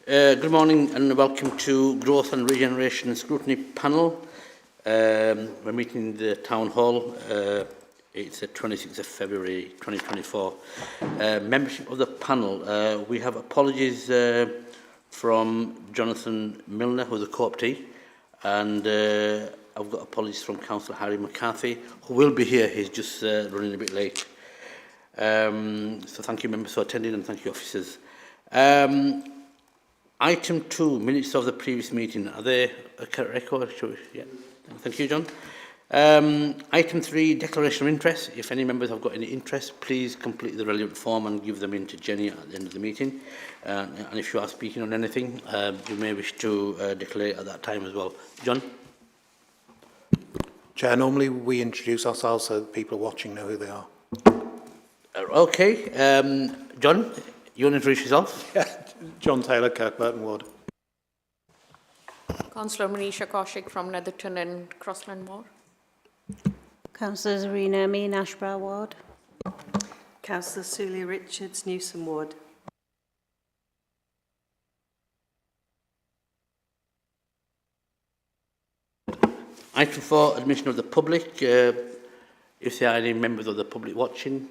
Good morning and welcome to Growth and Regeneration Scrutiny panel. We're meeting in the Town Hall. It's the 26th of February 2024. Membership of the panel. We have apologies from Jonathan Milner, who's a co-optee, and I've got apologies from Councillor Harry McCarthy, who will be here. He's just running a bit late. So thank you, members, for attending, and thank you, officers. Item 2, minutes of the previous meeting. Are there a correct record? Yeah. Thank you, John. Item 3, declaration of interest. If any members have got any interest, please complete the relevant form and give them in to Jenny at the end of the meeting. And if you are speaking on anything, you may wish to declare at that time as well. John? Chair, normally we introduce ourselves so that people watching know who they are. Okay. John, you want to introduce yourself? Yeah. John Taylor, Kirklees Ward. Councillor Manisha Kaushik from Netherton and Crossland Ward. Councillor Zarina Amin, Ashbrow Ward. Councillor Sulia Richards, Newsom Ward. Item 4, admission of the public. If there are any members of the public watching.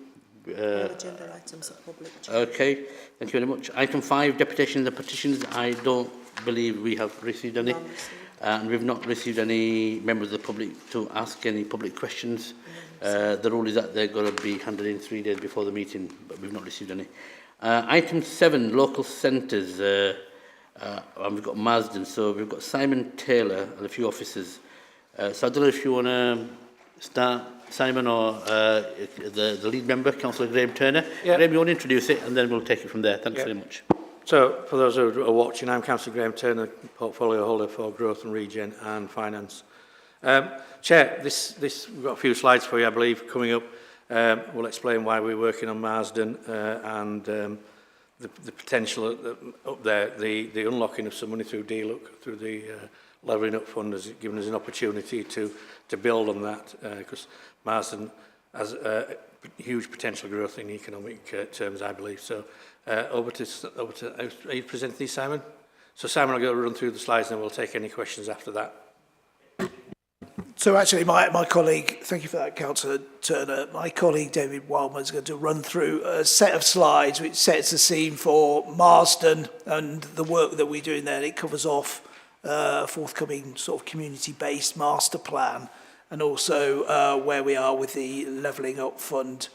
Agenda items are public. Okay, thank you very much. Item 5, deputations and petitions. I don't believe we have received any. And we've not received any members of the public to ask any public questions. The rule is that they're going to be handed in 3 days before the meeting, but we've not received any. Item 7, local centres. And we've got Marsden, so we've got Simon Taylor and a few officers. So I don't know if you want to start, Simon, or the lead member, Councillor Graham Turner. Yeah. Graham, you want to introduce it, and then we'll take it from there. Thanks very much. So, for those who are watching, I'm Councillor Graham Turner, portfolio holder for Growth and Regen and Finance. Chair, we've got a few slides for you, I believe, coming up. We'll explain why we're working on Marsden and the potential up there, the unlocking of some money through DLUC, through the levelling up fund has given us an opportunity to build on that, because Marsden has huge potential growth in economic terms, I believe. So over to are you presenting these, Simon? So Simon, I'll go run through the slides and then we'll take any questions after that. So actually my colleague, thank you for that, Councillor Turner, my colleague David Wildman is going to run through a set of slides which sets the scene for Marsden and the work that we're doing there. It covers off forthcoming sort of community-based master plan, and also where we are with the Levelling Up Fund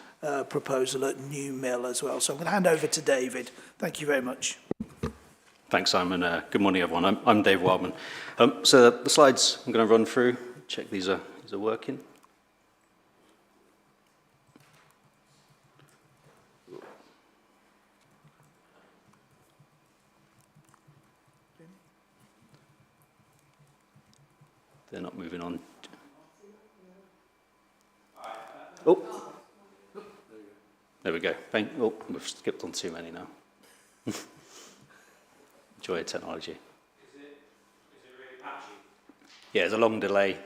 proposal at New Mill as well. So I'm going to hand over to David. Thank you very much. Thanks, Simon. Good morning, everyone. I'm Dave Wildman. So the slides I'm going to run through, check these are working. They're not moving on. Oh, there we go. Oh, we've skipped on too many now. Joy of technology. Is it really patchy? Yeah, there's a long delay. Do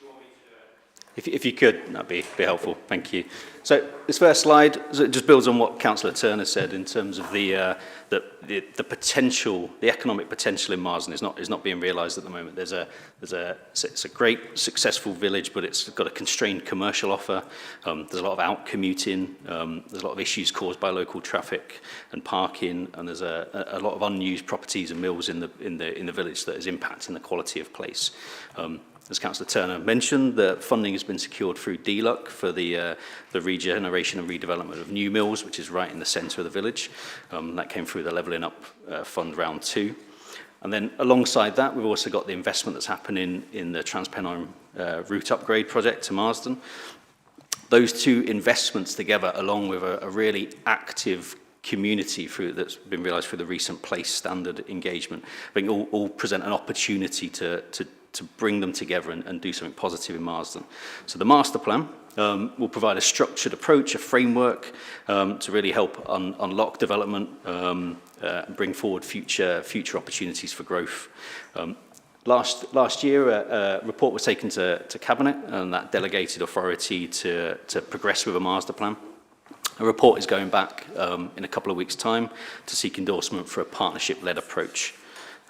you want me to do it? If you could, that'd be helpful. Thank you. So this first slide just builds on what Councillor Turner said in terms of the potential, the economic potential in Marsden is not being realised at the moment. It's a great successful village, but it's got a constrained commercial offer. There's a lot of out commuting. There's a lot of issues caused by local traffic and parking, and there's a lot of unused properties and mills in the village that is impacting the quality of place. As Councillor Turner mentioned, the funding has been secured through DLUC for the regeneration and redevelopment of New Mills, which is right in the centre of the village. That came through the Levelling Up Fund Round 2. And then alongside that, we've also got the investment that's happening in the Transpennine route upgrade project to Marsden. Those two investments together, along with a really active community that's been realised through the recent place standard engagement, I think all present an opportunity to bring them together and do something positive in Marsden. So the master plan will provide a structured approach, a framework to really help unlock development, and bring forward future opportunities for growth. Last year, a report was taken to Cabinet, and that delegated authority to progress with a master plan. A report is going back in a couple of weeks' time to seek endorsement for a partnership-led approach.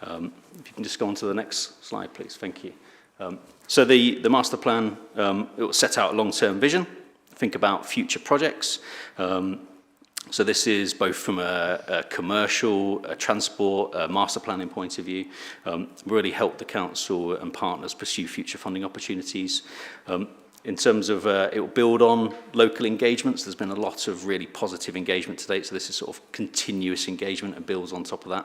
If you can just go on to the next slide, please. Thank you. So the master plan, it will set out a long-term vision, think about future projects. So this is both from a commercial, a transport, a master planning point of view, really help the council and partners pursue future funding opportunities. In terms of, it will build on local engagements. There's been a lot of really positive engagement to date, so this is sort of continuous engagement and builds on top of that.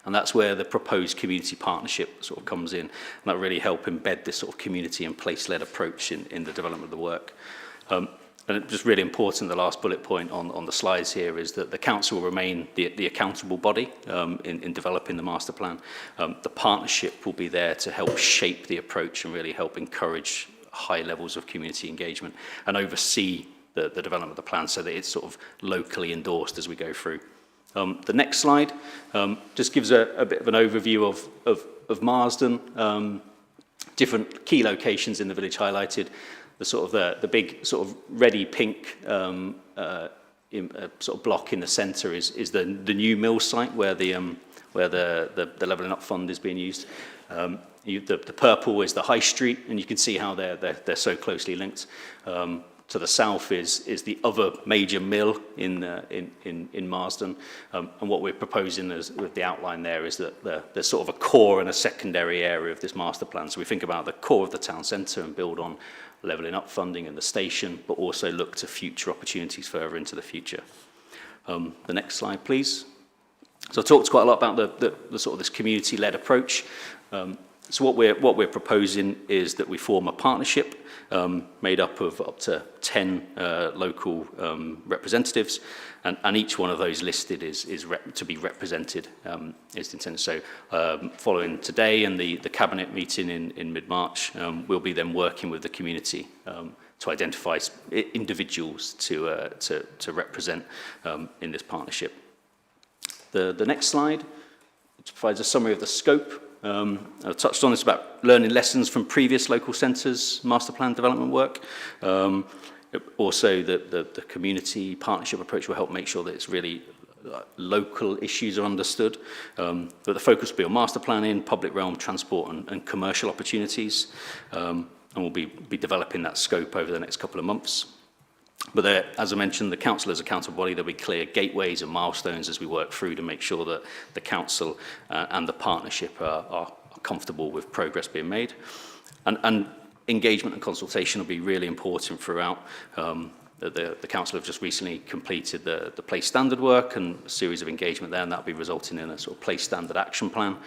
And that's where the proposed community partnership sort of comes in, and that really help embed this sort of community and place-led approach in the development of the work. And it's just really important, the last bullet point on the slides here is that the council will remain the accountable body in developing the master plan. The partnership will be there to help shape the approach and really help encourage high levels of community engagement and oversee the development of the plan so that it's sort of locally endorsed as we go through. The next slide just gives a bit of an overview of Marsden, different key locations in the village highlighted. The big sort of reddy pink sort of block in the centre is the new mill site where the Levelling Up Fund is being used. The purple is the high street, and you can see how they're so closely linked. To the south is the other major mill in Marsden, and what we're proposing with the outline there is that there's sort of a core and a secondary area of this master plan. So we think about the core of the town centre and build on Levelling Up funding and the station, but also look to future opportunities further into the future. The next slide, please. So I talked quite a lot about the sort of this community-led approach. So what we're proposing is that we form a partnership made up of up to 10 local representatives, and each one of those listed is to be represented is intended. So following today and the cabinet meeting in mid-March, we'll be then working with the community to identify individuals to represent in this partnership. The next slide provides a summary of the scope. I touched on this about learning lessons from previous local centres, master plan development work. Also, the community partnership approach will help make sure that it's really local issues are understood. But the focus will be on master planning, public realm, transport and commercial opportunities. And we'll be developing that scope over the next couple of months. But as I mentioned, the council is a accountable body. There'll be clear gateways and milestones as we work through to make sure that the council and the partnership are comfortable with progress being made. And engagement and consultation will be really important throughout. The council have just recently completed the place standard work and a series of engagement there, and that'll be resulting in a sort of place standard action plan.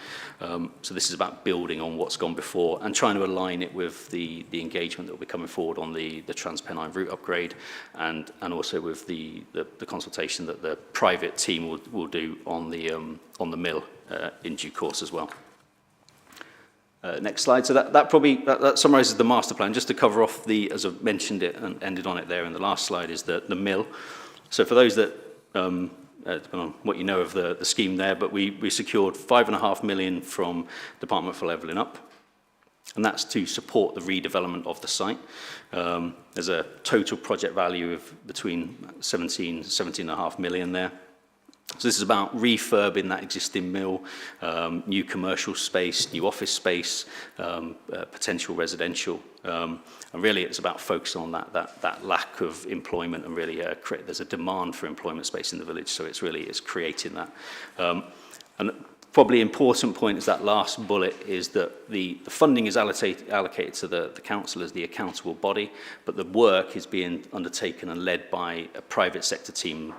So this is about building on what's gone before and trying to align it with the engagement that will be coming forward on the Transpennine route upgrade, and also with the consultation that the private team will do on the mill in due course as well. Next slide. So that summarises the master plan. Just to cover off as I've mentioned it and ended on it there in the last slide, is the mill. So for those that, depending on what you know of the scheme there, but we secured $5.5 million from Department for Levelling Up, and that's to support the redevelopment of the site. There's a total project value of between 17.5 million there. So this is about refurbing that existing mill, new commercial space, new office space, potential residential. And really it's about focusing on that lack of employment and really there's a demand for employment space in the village, so it's creating that. And probably important point is that last bullet is that the funding is allocated to the council as the accountable body, but the work is being undertaken and led by a private sector team,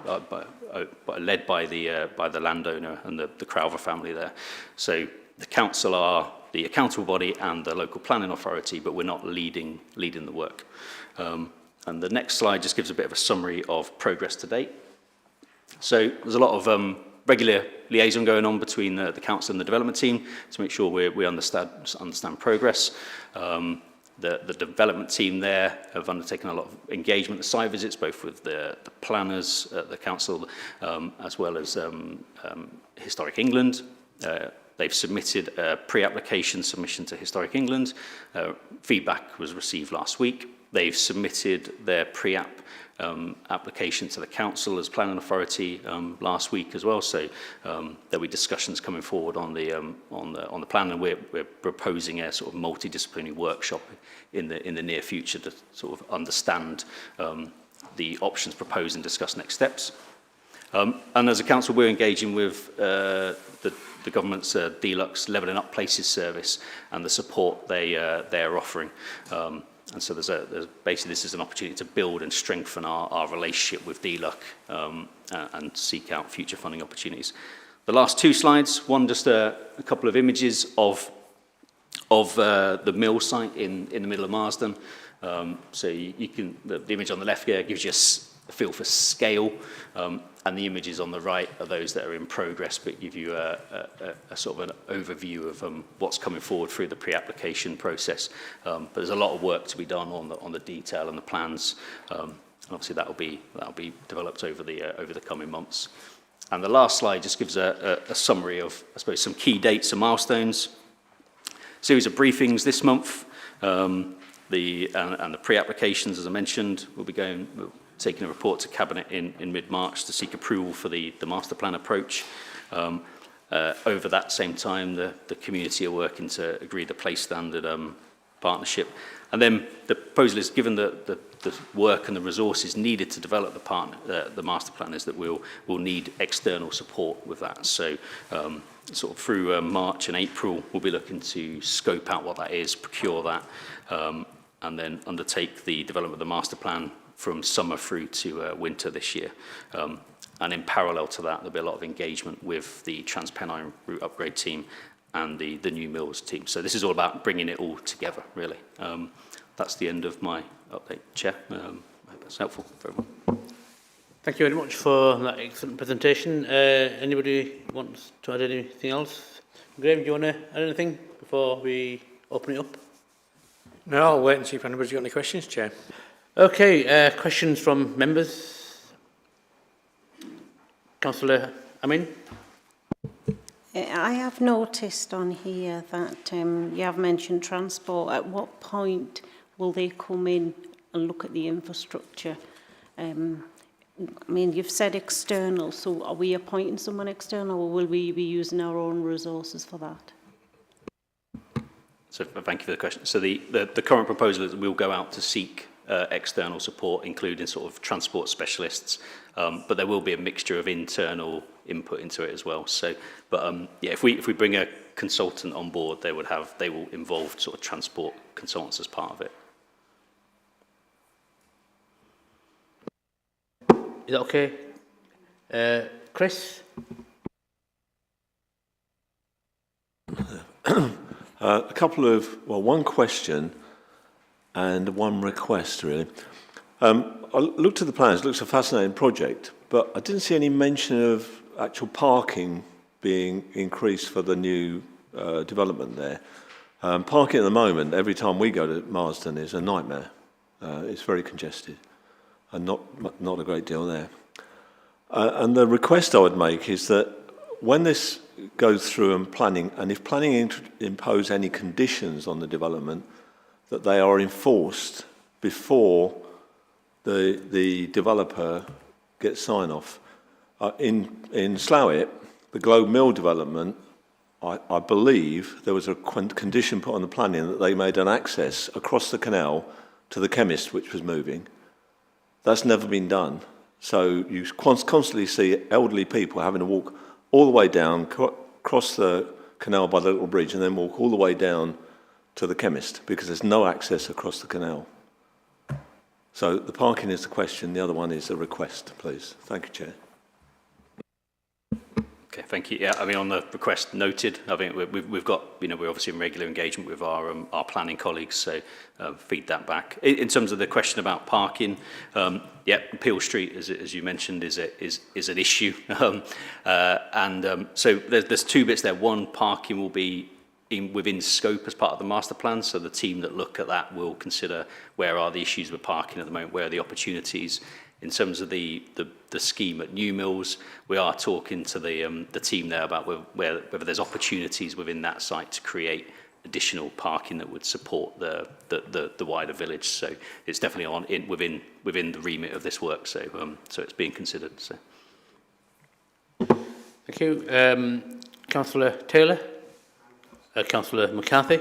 led by the landowner and the Crowther family there. So the council are the accountable body and the local planning authority, but we're not leading the work. And the next slide just gives a bit of a summary of progress to date. So there's a lot of regular liaison going on between the council and the development team to make sure we understand progress. The development team there have undertaken a lot of engagement, the site visits, both with the planners at the council, as well as Historic England. They've submitted a pre-application submission to Historic England. Feedback was received last week. They've submitted their pre-app application to the council as planning authority last week as well. So there'll be discussions coming forward on the plan, and we're proposing a sort of multidisciplinary workshop in the near future to sort of understand the options proposed and discuss next steps. And as a council, we're engaging with the government's Deluxe Levelling Up Places service and the support they are offering. And so there's basically this is an opportunity to build and strengthen our relationship with DLUC and seek out future funding opportunities. The last two slides, one just a couple of images of the mill site in the middle of Marsden. So you can, the image on the left here gives you a feel for scale, and the images on the right are those that are in progress, but give you a sort of an overview of what's coming forward through the pre-application process. But there's a lot of work to be done on the detail and the plans, and obviously that'll be developed over the coming months. And the last slide just gives a summary of, I suppose, some key dates and milestones. Series of briefings this month. The pre-applications, as I mentioned, we'll taking a report to Cabinet in mid-March to seek approval for the master plan approach. Over that same time, the community are working to agree the place standard partnership. And then the proposal is, given the work and the resources needed to develop the master plan, is that we'll need external support with that. So sort of through March and April, we'll be looking to scope out what that is, procure that, and then undertake the development of the master plan from summer through to winter this year. And in parallel to that, there'll be a lot of engagement with the Transpennine route upgrade team and the New Mills team. So this is all about bringing it all together, really. That's the end of my update, Chair. I hope that's helpful for everyone. Thank you very much for that excellent presentation. Anybody wants to add anything else? Graham, do you want to add anything before we open it up? No, I'll wait and see if anybody's got any questions, Chair. Okay, questions from members? Councillor Amin? I have noticed on here that you have mentioned transport. At what point will they come in and look at the infrastructure? I mean, you've said external, so are we appointing someone external, or will we be using our own resources for that? So thank you for the question. So the current proposal is that we'll go out to seek external support, including sort of transport specialists, but there will be a mixture of internal input into it as well. So, but yeah, if we bring a consultant on board, they will involve sort of transport consultants as part of it. Is that okay? Chris? A couple of, well, one question and one request, really. I looked at the plans, it looks a fascinating project, but I didn't see any mention of actual parking being increased for the new development there. Parking at the moment, every time we go to Marsden, is a nightmare. It's very congested and not a great deal there. And the request I would make is that when this goes through and if planning impose any conditions on the development, that they are enforced before the developer gets sign-off. In Slowett, the Globe Mill development, I believe there was a condition put on the planning that they made an access across the canal to the chemist, which was moving. That's never been done. So you constantly see elderly people having to walk all the way down, cross the canal by the little bridge, and then walk all the way down to the chemist, because there's no access across the canal. So the parking is the question, the other one is a request, please. Thank you, Chair. Okay, thank you. Yeah, I mean, on the request noted, I think we've got, we're obviously in regular engagement with our planning colleagues, so feed that back. In terms of the question about parking, yeah, Peel Street, as you mentioned, is an issue, so there's two bits there. One, parking will be within scope as part of the master plan, so the team that look at that will consider where are the issues with parking at the moment, where are the opportunities. In terms of the scheme at New Mills, we are talking to the team there about whether there's opportunities within that site to create additional parking that would support the wider village. So it's definitely within the remit of this work. So so it's being considered. So. Thank you. Councillor Taylor? Councillor McCarthy?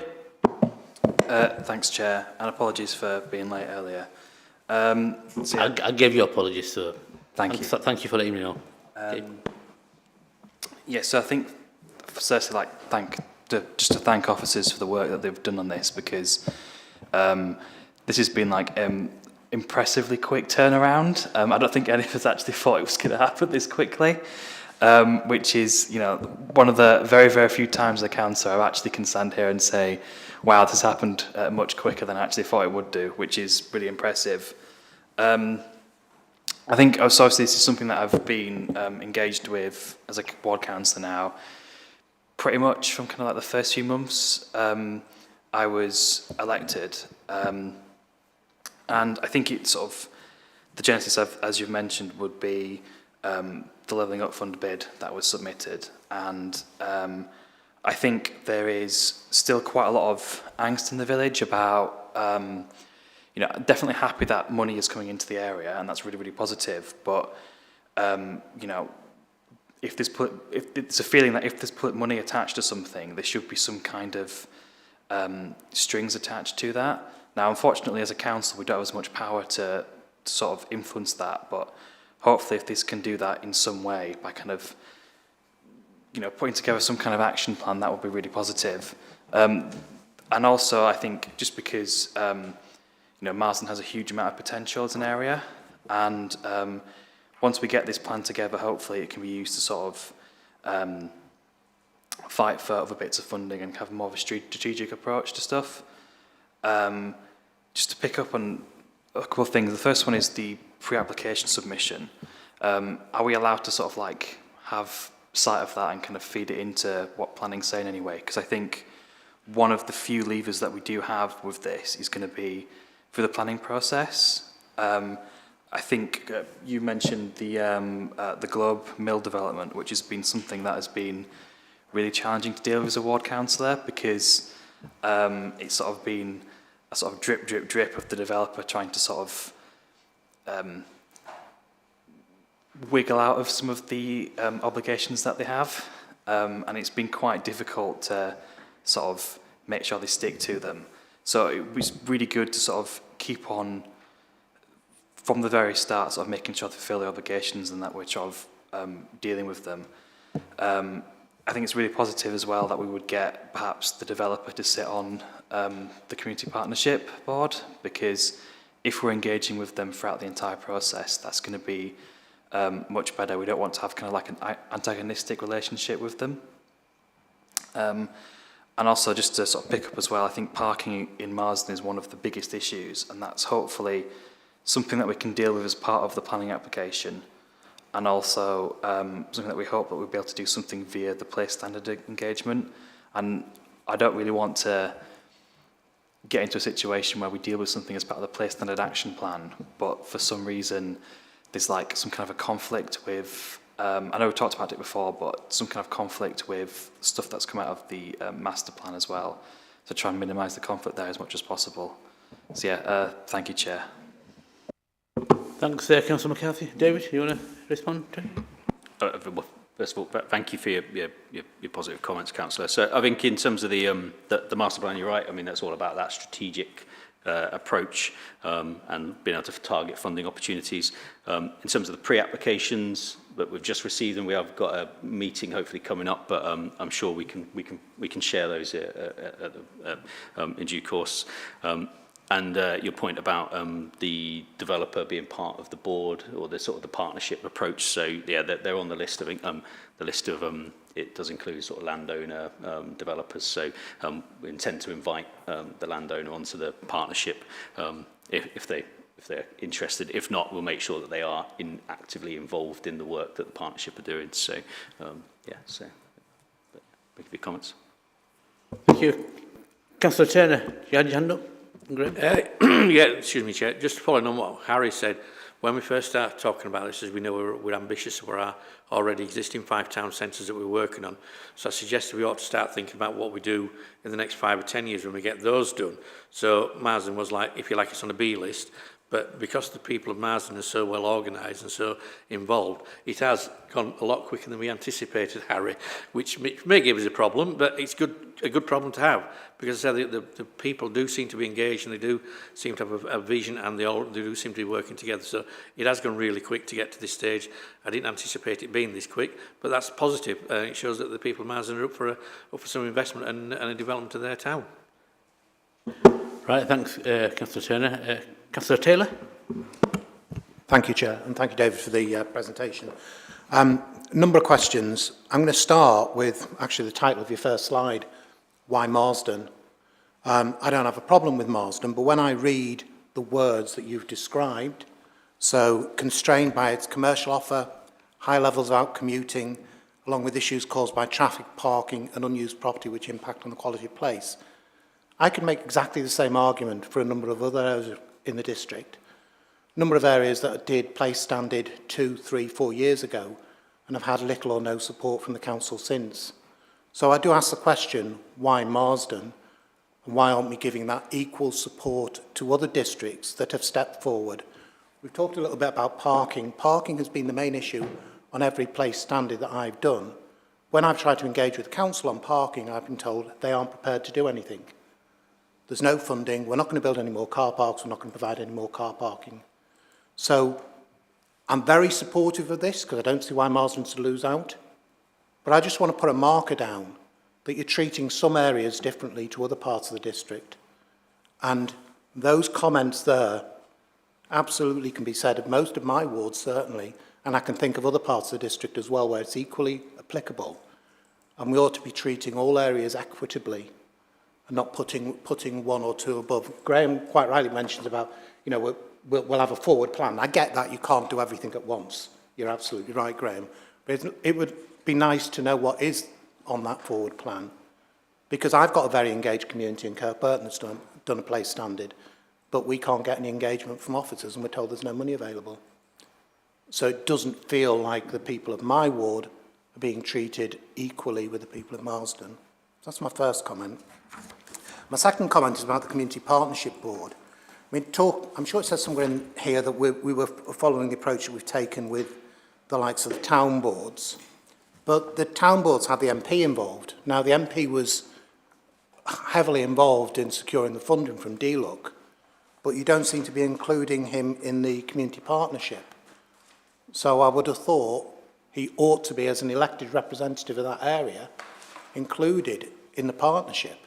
Thanks, Chair, and apologies for being late earlier. I gave you apologies, sir. Thank you. Thank you for letting me know. Yeah, so I think, firstly, just to thank officers for the work that they've done on this, because this has been impressively quick turnaround. I don't think any of us actually thought it was going to happen this quickly, which is, one of the very, very few times as a councillor I actually can stand here and say, wow, this happened much quicker than I actually thought it would do, which is really impressive. I think, so obviously this is something that I've been engaged with as a ward councillor now, pretty much from kind of the first few months I was elected. And I think it's sort of, the genesis of, as you've mentioned, would be the Levelling Up Fund bid that was submitted. And I think there is still quite a lot of angst in the village about, definitely happy that money is coming into the area, and that's really, really positive. But, if it's a feeling that if there's money attached to something, there should be some kind of strings attached to that. Now, unfortunately, as a council, we don't have as much power to sort of influence that, but hopefully if this can do that in some way by kind of, putting together some kind of action plan, that would be really positive. And also, I think just because, Marsden has a huge amount of potential as an area, and once we get this plan together, hopefully it can be used to sort of fight for other bits of funding and have more of a strategic approach to stuff. Just to pick up on a couple of things. The first one is the pre-application submission. Are we allowed to sort of have sight of that and kind of feed it into what planning's saying anyway? Because I think one of the few levers that we do have with this is going to be through the planning process. I think you mentioned the Globe Mill development, which has been something that has been really challenging to deal with as a ward councillor, because it's sort of been a sort of drip, drip, drip of the developer trying to sort of wiggle out of some of the obligations that they have, and it's been quite difficult to sort of make sure they stick to them. So it was really good to sort of keep on from the very start, sort of making sure they fulfill their obligations and that we're sort of dealing with them. I think it's really positive as well that we would get perhaps the developer to sit on the community partnership board, because if we're engaging with them throughout the entire process, that's going to be much better. We don't want to have kind of an antagonistic relationship with them. And also just to sort of pick up as well, I think parking in Marsden is one of the biggest issues, and that's hopefully something that we can deal with as part of the planning application, and also something that we hope that we'll be able to do something via the place standard engagement. And I don't really want to get into a situation where we deal with something as part of the place standard action plan, but for some reason there's some kind of a conflict with, I know we talked about it before, but some kind of conflict with stuff that's come out of the master plan as well, to try and minimise the conflict there as much as possible. So yeah, thank you, Chair. Thanks, Councillor McCarthy. David, you want to respond to it? Well, first of all, thank you for your positive comments, Councillor. So I think in terms of the master plan, you're right. I mean, that's all about that strategic approach and being able to target funding opportunities. In terms of the pre-applications that we've just received, and we have got a meeting hopefully coming up, but I'm sure we can share those in due course. And your point about the developer being part of the board, or the sort of the partnership approach. So yeah, they're on the list. I think the list of it does include sort of landowner developers. So we intend to invite the landowner onto the partnership if they're interested. If not, we'll make sure that they are actively involved in the work that the partnership are doing. So yeah, so thank you for your comments. Thank you. Councillor Turner, you had your hand up? Great. Yeah, excuse me, Chair. Just following on what Harry said, When we first started talking about this, as we know, we're ambitious for our already existing 5 town centres that we're working on. So I suggested we ought to start thinking about what we do in the next 5 or 10 years when we get those done. So Marsden was like, if you like, it's on a B list. But because the people of Marsden are so well organised and so involved, it has gone a lot quicker than we anticipated, Harry, which may give us a problem, but it's a good problem to have. Because as I said, the people do seem to be engaged and they do seem to have a vision and they do seem to be working together. So it has gone really quick to get to this stage. I didn't anticipate it being this quick, but that's positive. It shows that the people of Marsden are up for some investment and a development of their town. Right, thanks, Councillor Turner. Councillor Taylor? Thank you, Chair, and thank you, David, for the presentation. Number of questions. I'm going to start with actually the title of your first slide, Why Marsden? I don't have a problem with Marsden, but when I read the words that you've described, so constrained by its commercial offer, high levels of out-commuting, along with issues caused by traffic, parking and unused property which impact on the quality of place, I could make exactly the same argument for a number of other areas in the district. A number of areas that did place standard 2, 3, 4 years ago and have had little or no support from the council since. So I do ask the question, why Marsden? And why aren't we giving that equal support to other districts that have stepped forward? We've talked a little bit about parking. Parking has been the main issue on every place standard that I've done. When I've tried to engage with the council on parking, I've been told they aren't prepared to do anything. There's no funding, we're not going to build any more car parks, we're not going to provide any more car parking. So I'm very supportive of this because I don't see why Marsden's to lose out. But I just want to put a marker down that you're treating some areas differently to other parts of the district. And those comments there absolutely can be said of most of my wards, certainly, and I can think of other parts of the district as well where it's equally applicable. And we ought to be treating all areas equitably and not putting one or two above. Graham quite rightly mentions about, you know, we'll have a forward plan. I get that you can't do everything at once. You're absolutely right, Graham. But it would be nice to know what is on that forward plan. Because I've got a very engaged community in Kirkburton that's done a place standard, but we can't get any engagement from officers and we're told there's no money available. So it doesn't feel like the people of my ward are being treated equally with the people of Marsden. So that's my first comment. My second comment is about the Community Partnership Board. I mean, I'm sure it says somewhere in here that we were following the approach that we've taken with the likes of the town boards. But the town boards had the MP involved. Now, the MP was heavily involved in securing the funding from DLUC, but you don't seem to be including him in the community partnership. So I would have thought he ought to be, as an elected representative of that area, included in the partnership.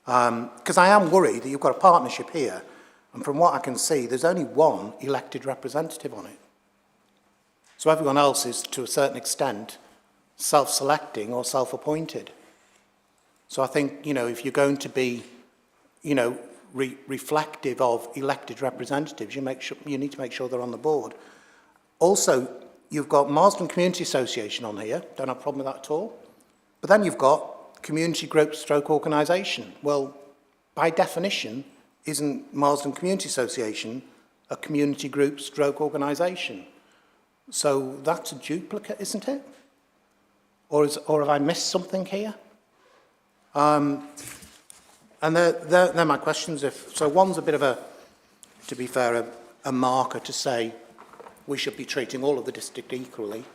Because I am worried that you've got a partnership here, and from what I can see, there's only one elected representative on it. So everyone else is, to a certain extent, self-selecting or self-appointed. So I think, you know, if you're going to be, you know, reflective of elected representatives, you need to make sure they're on the board. Also, you've got Marsden Community Association on here, don't have a problem with that at all. But then you've got community group stroke organisation. Well, by definition, isn't Marsden Community Association a community group stroke organisation? So that's a duplicate, isn't it? Or have I missed something here? And they're my questions. So one's a bit of a, to be fair, a marker to say we should be treating all of the district equally.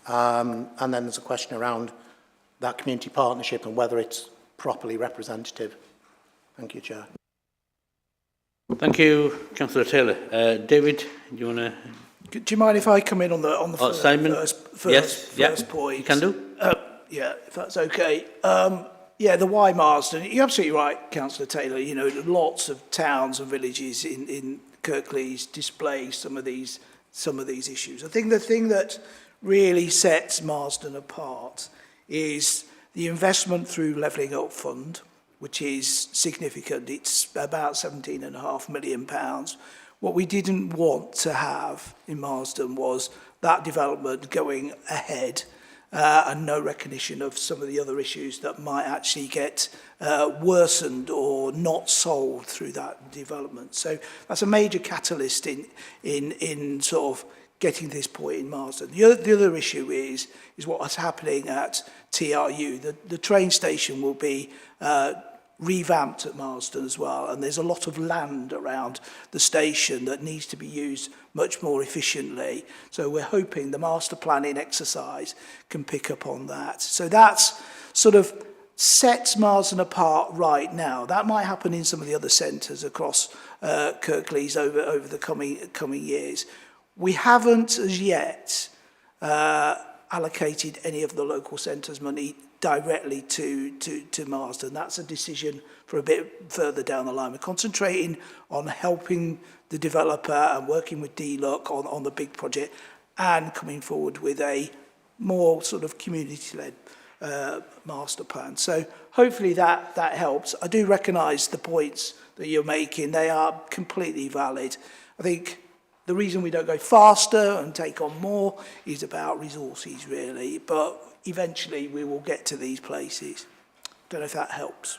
And then there's a question around that community partnership and whether it's properly representative. Thank you, Chair. Thank you, Councillor Taylor. David, do you want to? Do you mind if I come in on the first, Simon? first point? You can do. Yeah, if that's okay. Yeah, the why Marsden. You're absolutely right, Councillor Taylor. You know, lots of towns and villages in Kirklees display some of these issues. I think the thing that really sets Marsden apart is the investment through Levelling Up Fund, which is significant. It's about £17.5 million. What we didn't want to have in Marsden was that development going ahead and no recognition of some of the other issues that might actually get worsened or not solved through that development. So that's a major catalyst in sort of getting this point in Marsden. The other issue is what's happening at TRU. The train station will be revamped at Marsden as well, and there's a lot of land around the station that needs to be used much more efficiently. So we're hoping the master planning exercise can pick up on that. So that's sort of sets Marsden apart right now. That might happen in some of the other centres across Kirklees over the coming years. We haven't as yet allocated any of the local centres' money directly to Marsden. That's a decision for a bit further down the line. We're concentrating on helping the developer and working with DLUC on the big project and coming forward with a more sort of community-led master plan. So hopefully that helps. I do recognise the points that you're making. They are completely valid. I think the reason we don't go faster and take on more is about resources, really. But eventually we will get to these places. Don't know if that helps.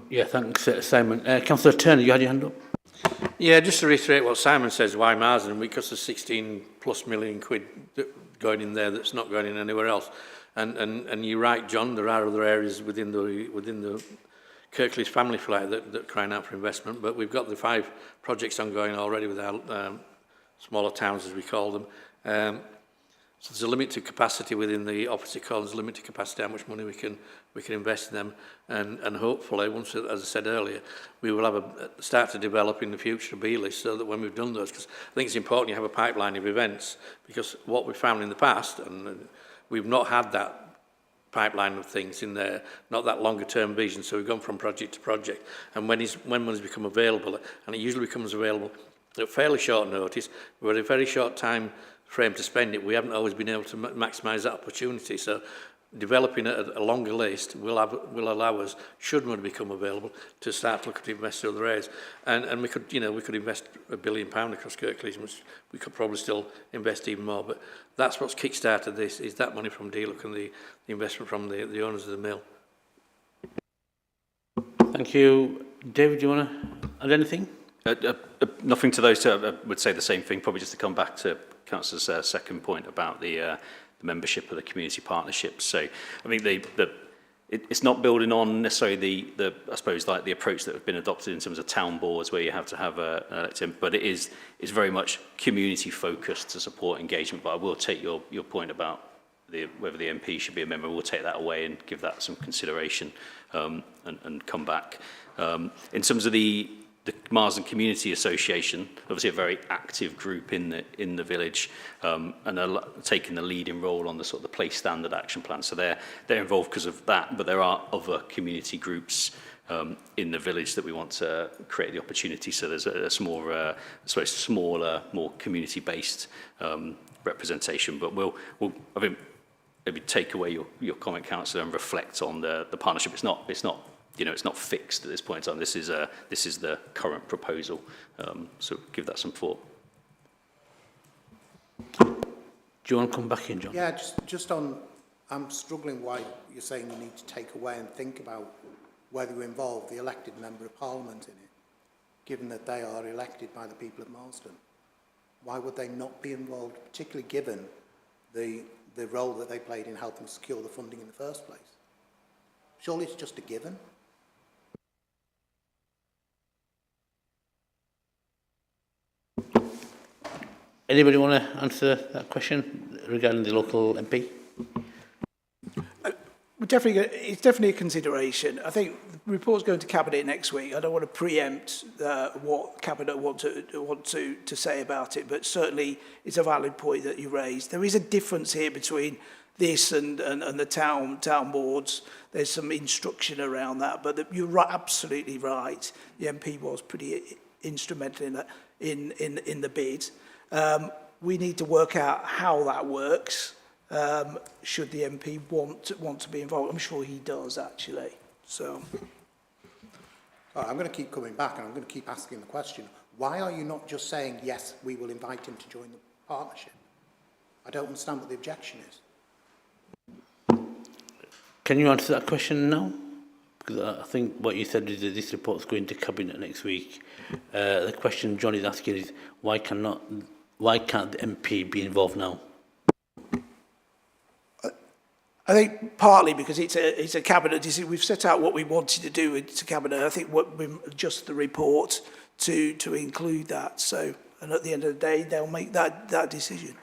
Yeah, thanks, Simon. Councillor Turner, you had your hand up? Yeah, just to reiterate what Simon says, why Marsden? Because there's 16 plus million quid going in there that's not going in anywhere else. And you're right, John, there are other areas within the Kirklees family flag that crying out for investment, but we've got the 5 projects ongoing already with our smaller towns, as we call them. So there's a limited capacity within the opposite call. There's a limited capacity how much money we can invest in them, and hopefully, once, as I said earlier, we will have start to develop in the future a B list, so that when we've done those, because I think it's important you have a pipeline of events, because what we found in the past, and we've not had that pipeline of things in there, not that longer term vision, so we've gone from project to project, and when money's become available, and it usually becomes available at fairly short notice, we're at a very short time frame to spend it, we haven't always been able to maximise that opportunity. So developing a longer list will allow us, should money become available, to start to look at invest in other areas. And we could invest £1 billion across Kirklees, which we could probably still invest even more. But that's what's kick-started this, is that money from DLUC and the investment from the owners of the mill. Thank you. David, do you want to add anything? Nothing to those two. I would say the same thing, probably just to come back to Councillor's second point about the membership of the community partnerships. So I think it's not building on necessarily the I suppose like the approach that have been adopted in terms of town boards where you have to have an elected, but it's very much community focused to support engagement. But I will take your point about whether the MP should be a member. We'll take that away and give that some consideration and come back. In terms of the Marsden Association, obviously a very active group in the village, and are taking the leading role on the sort of the place standard action plan. So they're involved because of that, but there are other community groups in the village that we want to create the opportunity. So there's a smaller, more community-based representation. But we'll I think maybe take away your comment, Councillor, and reflect on the partnership. It's not fixed at this point in time. This is the current proposal. So give that some thought. Do you want to come back in, John? Yeah, just on, I'm struggling why you're saying you need to take away and think about whether you involve the elected member of Parliament in it, given that they are elected by the people of Marsden. Why would they not be involved, particularly given the role that they played in helping secure the funding in the first place? Surely it's just a given. Anybody want to answer that question regarding the local MP? It's definitely a consideration. I think the report's going to Cabinet next week. I don't want to preempt what Cabinet want to say about it, but certainly it's a valid point that you raised. There is a difference here between this and the town boards. There's some instruction around that, but you're absolutely right. The MP was pretty instrumental in the bid. We need to work out how that works. Should the MP want to be involved? I'm sure he does, actually. So, All right, I'm going to keep coming back and I'm going to keep asking the question. Why are you not just saying, yes, we will invite him to join the partnership? I don't understand what the objection is. Can you answer that question now? Because I think what you said is that this report's going to Cabinet next week. The question John is asking is, why can't the MP be involved now? I think partly because it's a cabinet decision. We've set out what we wanted to do. It's a cabinet. I think what we adjust the report to include that. So, and at the end of the day, they'll make that decision.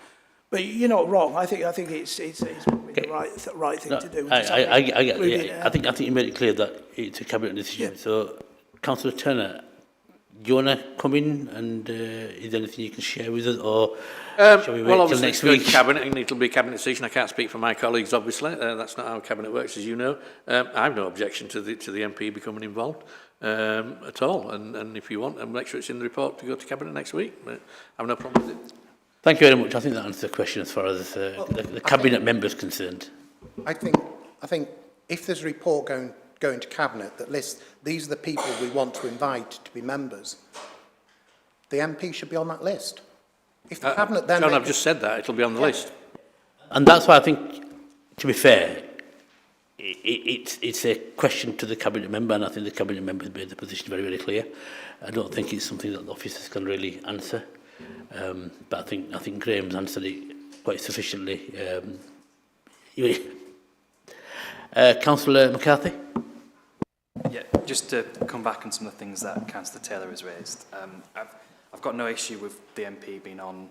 But you're not wrong. I think it's probably the right thing to do. I think you made it clear that it's a cabinet decision. Yeah. So, Councillor Turner, do you want to come in and is there anything you can share with us, or shall we wait till next week? Cabinet, and it'll be a cabinet decision. I can't speak for my colleagues, obviously. That's not how cabinet works, as you know. I have no objection to the MP becoming involved at all. And if you want, I'll make sure it's in the report to go to cabinet next week. But I have no problem with it. Thank you very much. I think that answers the question as far as the cabinet members concerned. I think if there's a report going to Cabinet that lists these are the people we want to invite to be members, the MP should be on that list. If the Cabinet then... John, I've just said that. It'll be on the list. And that's why I think, to be fair, it's a question to the Cabinet member, and I think the Cabinet member has made the position very, very clear. I don't think it's something that the officers can really answer. But I think Graham's answered it quite sufficiently. Councillor McCarthy? Yeah, just to come back on some of the things that Councillor Taylor has raised. I've got no issue with the MP being on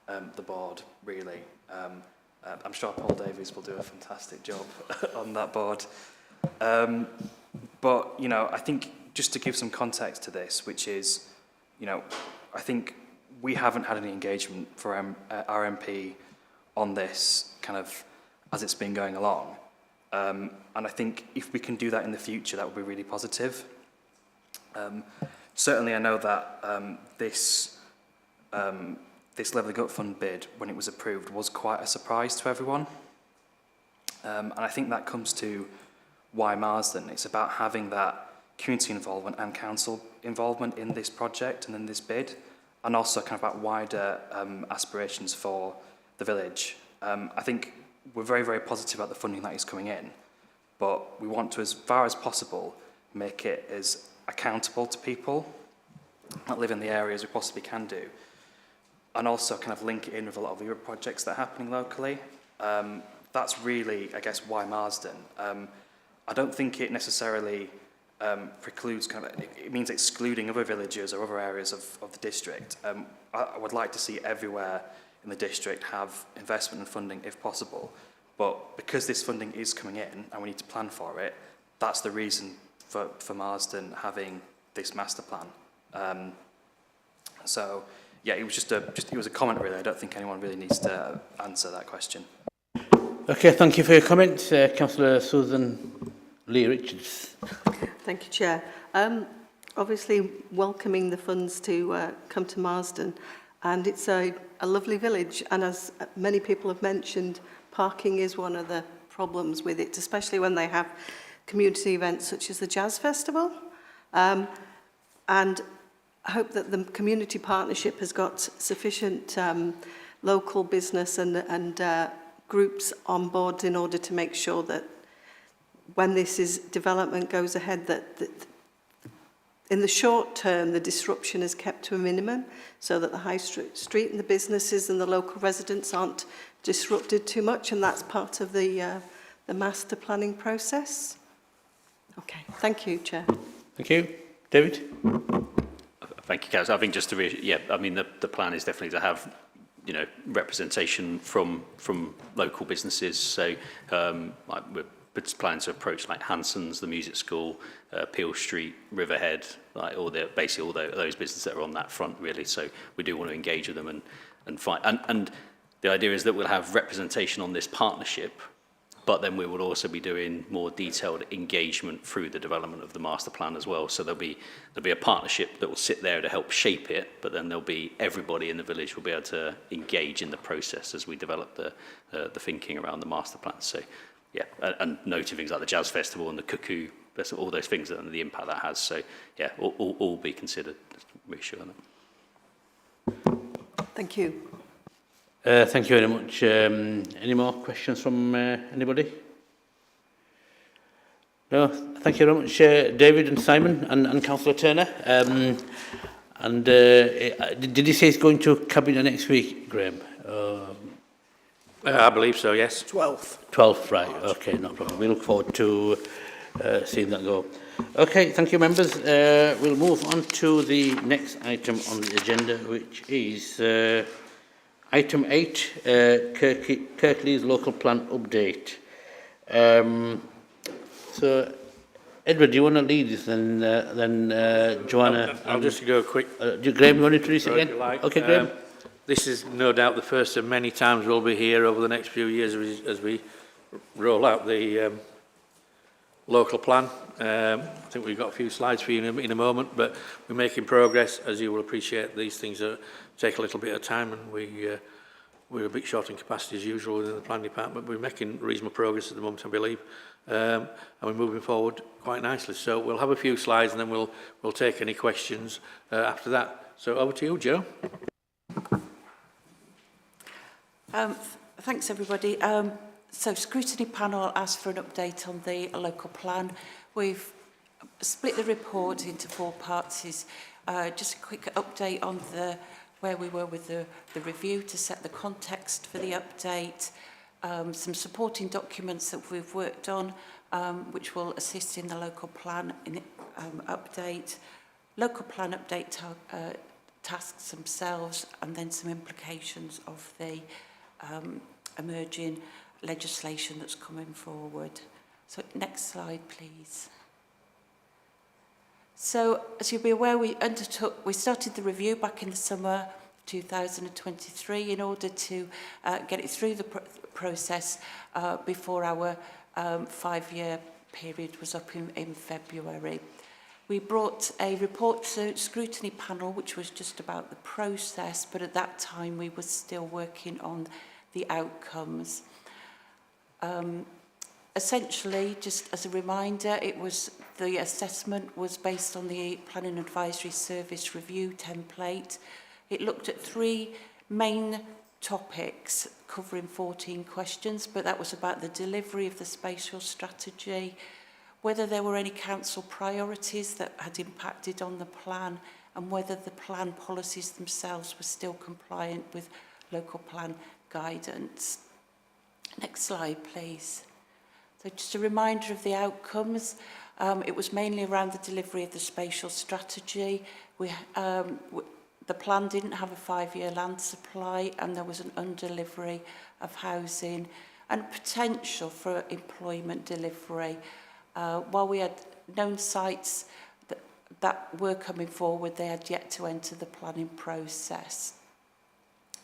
the board, really. I'm sure Paul Davies will do a fantastic job on that board. But, you know, I think just to give some context to this, which is, you know, I think we haven't had any engagement for our MP on this kind of as it's been going along. And I think if we can do that in the future, that would be really positive. Certainly, I know that this Level Gut Fund bid, when it was approved, was quite a surprise to everyone. And I think that comes to why Marsden. It's about having that community involvement and council involvement in this project and in this bid, and also kind of about wider aspirations for the village. I think we're very, very positive about the funding that is coming in, but we want to, as far as possible, make it as accountable to people that live in the area as we possibly can do, and also kind of link it in with a lot of the other projects that are happening locally. That's really, I guess, why Marsden. I don't think it necessarily precludes it means excluding other villages or other areas of the district. I would like to see everywhere in the district have investment and funding if possible, but because this funding is coming in and we need to plan for it, that's the reason for Marsden having this master plan. So yeah, it was it was a comment really. I don't think anyone really needs to answer that question. Okay, thank you for your comments, Councillor Susan Lee Richards. Thank you, Chair. Obviously, welcoming the funds to come to Marsden, and it's a lovely village, and as many people have mentioned, parking is one of the problems with it, especially when they have community events such as the Jazz Festival. And I hope that the community partnership has got sufficient local business and groups on board in order to make sure that when development goes ahead, that in the short term, the disruption is kept to a minimum so that the high street and the businesses and the local residents aren't disrupted too much, and that's part of the master planning process. Okay, thank you, Chair. Thank you. David? Thank you, Councillor. I think just to I mean, the plan is definitely to have, you know, representation from local businesses. So we're planning to approach like Hanson's, the music school, Peel Street, Riverhead, like basically all those businesses that are on that front really. So we do want to engage with them and find and the idea is that we'll have representation on this partnership, but then we will also be doing more detailed engagement through the development of the master plan as well. So there'll be a partnership that will sit there to help shape it, but then there'll be everybody in the village will be able to engage in the process as we develop the thinking around the master plan. So yeah, and noting things like the Jazz Festival and the Cuckoo, all those things and the impact that has. So yeah, all be considered. Just to reassure them. Thank you. Thank you very much. Any more questions from anybody? No, thank you very much, David and Simon and Councillor Turner. Did he say he's going to Cabinet next week, Graham? I believe so, yes. 12th. 12th, right, okay, no problem. We look forward to seeing that go. Okay, thank you, members. We'll move on to the next item on the agenda, which is item 8, Kirklees local plan update. So, Edward, do you want to lead this, then Joanna? I'll just go quick. Graham, you want to introduce it If again? you like. Okay, Graham. This is no doubt the first of many times we'll be here over the next few years as we roll out the local plan. I think we've got a few slides for you in a moment, but we're making progress. As you will appreciate, these things take a little bit of time, and we're a bit short in capacity as usual within the planning department. We're making reasonable progress at the moment, I believe, and we're moving forward quite nicely. So we'll have a few slides, and then we'll take any questions after that. So over to you, Joe. Thanks, everybody. So Scrutiny panel asked for an update on the local plan. We've split the report into 4 parts. Just a quick update on where we were with the review to set the context for the update, some supporting documents that we've worked on, which will assist in the local plan update, local plan update tasks themselves, and then some implications of the emerging legislation that's coming forward. So next slide, please. So as you'll be aware, we started the review back in the summer 2023 in order to get it through the process before our 5-year period was up in February. We brought a report to Scrutiny panel, which was just about the process, but at that time we were still working on the outcomes. Essentially, just as a reminder, the assessment was based on the Planning Advisory Service review template. It looked at 3 main topics covering 14 questions, but that was about the delivery of the spatial strategy, whether there were any council priorities that had impacted on the plan, and whether the plan policies themselves were still compliant with local plan guidance. Next slide, please. So just a reminder of the outcomes. It was mainly around the delivery of the spatial strategy. The plan didn't have a 5-year land supply, and there was an undelivery of housing and potential for employment delivery. While we had known sites that were coming forward, they had yet to enter the planning process.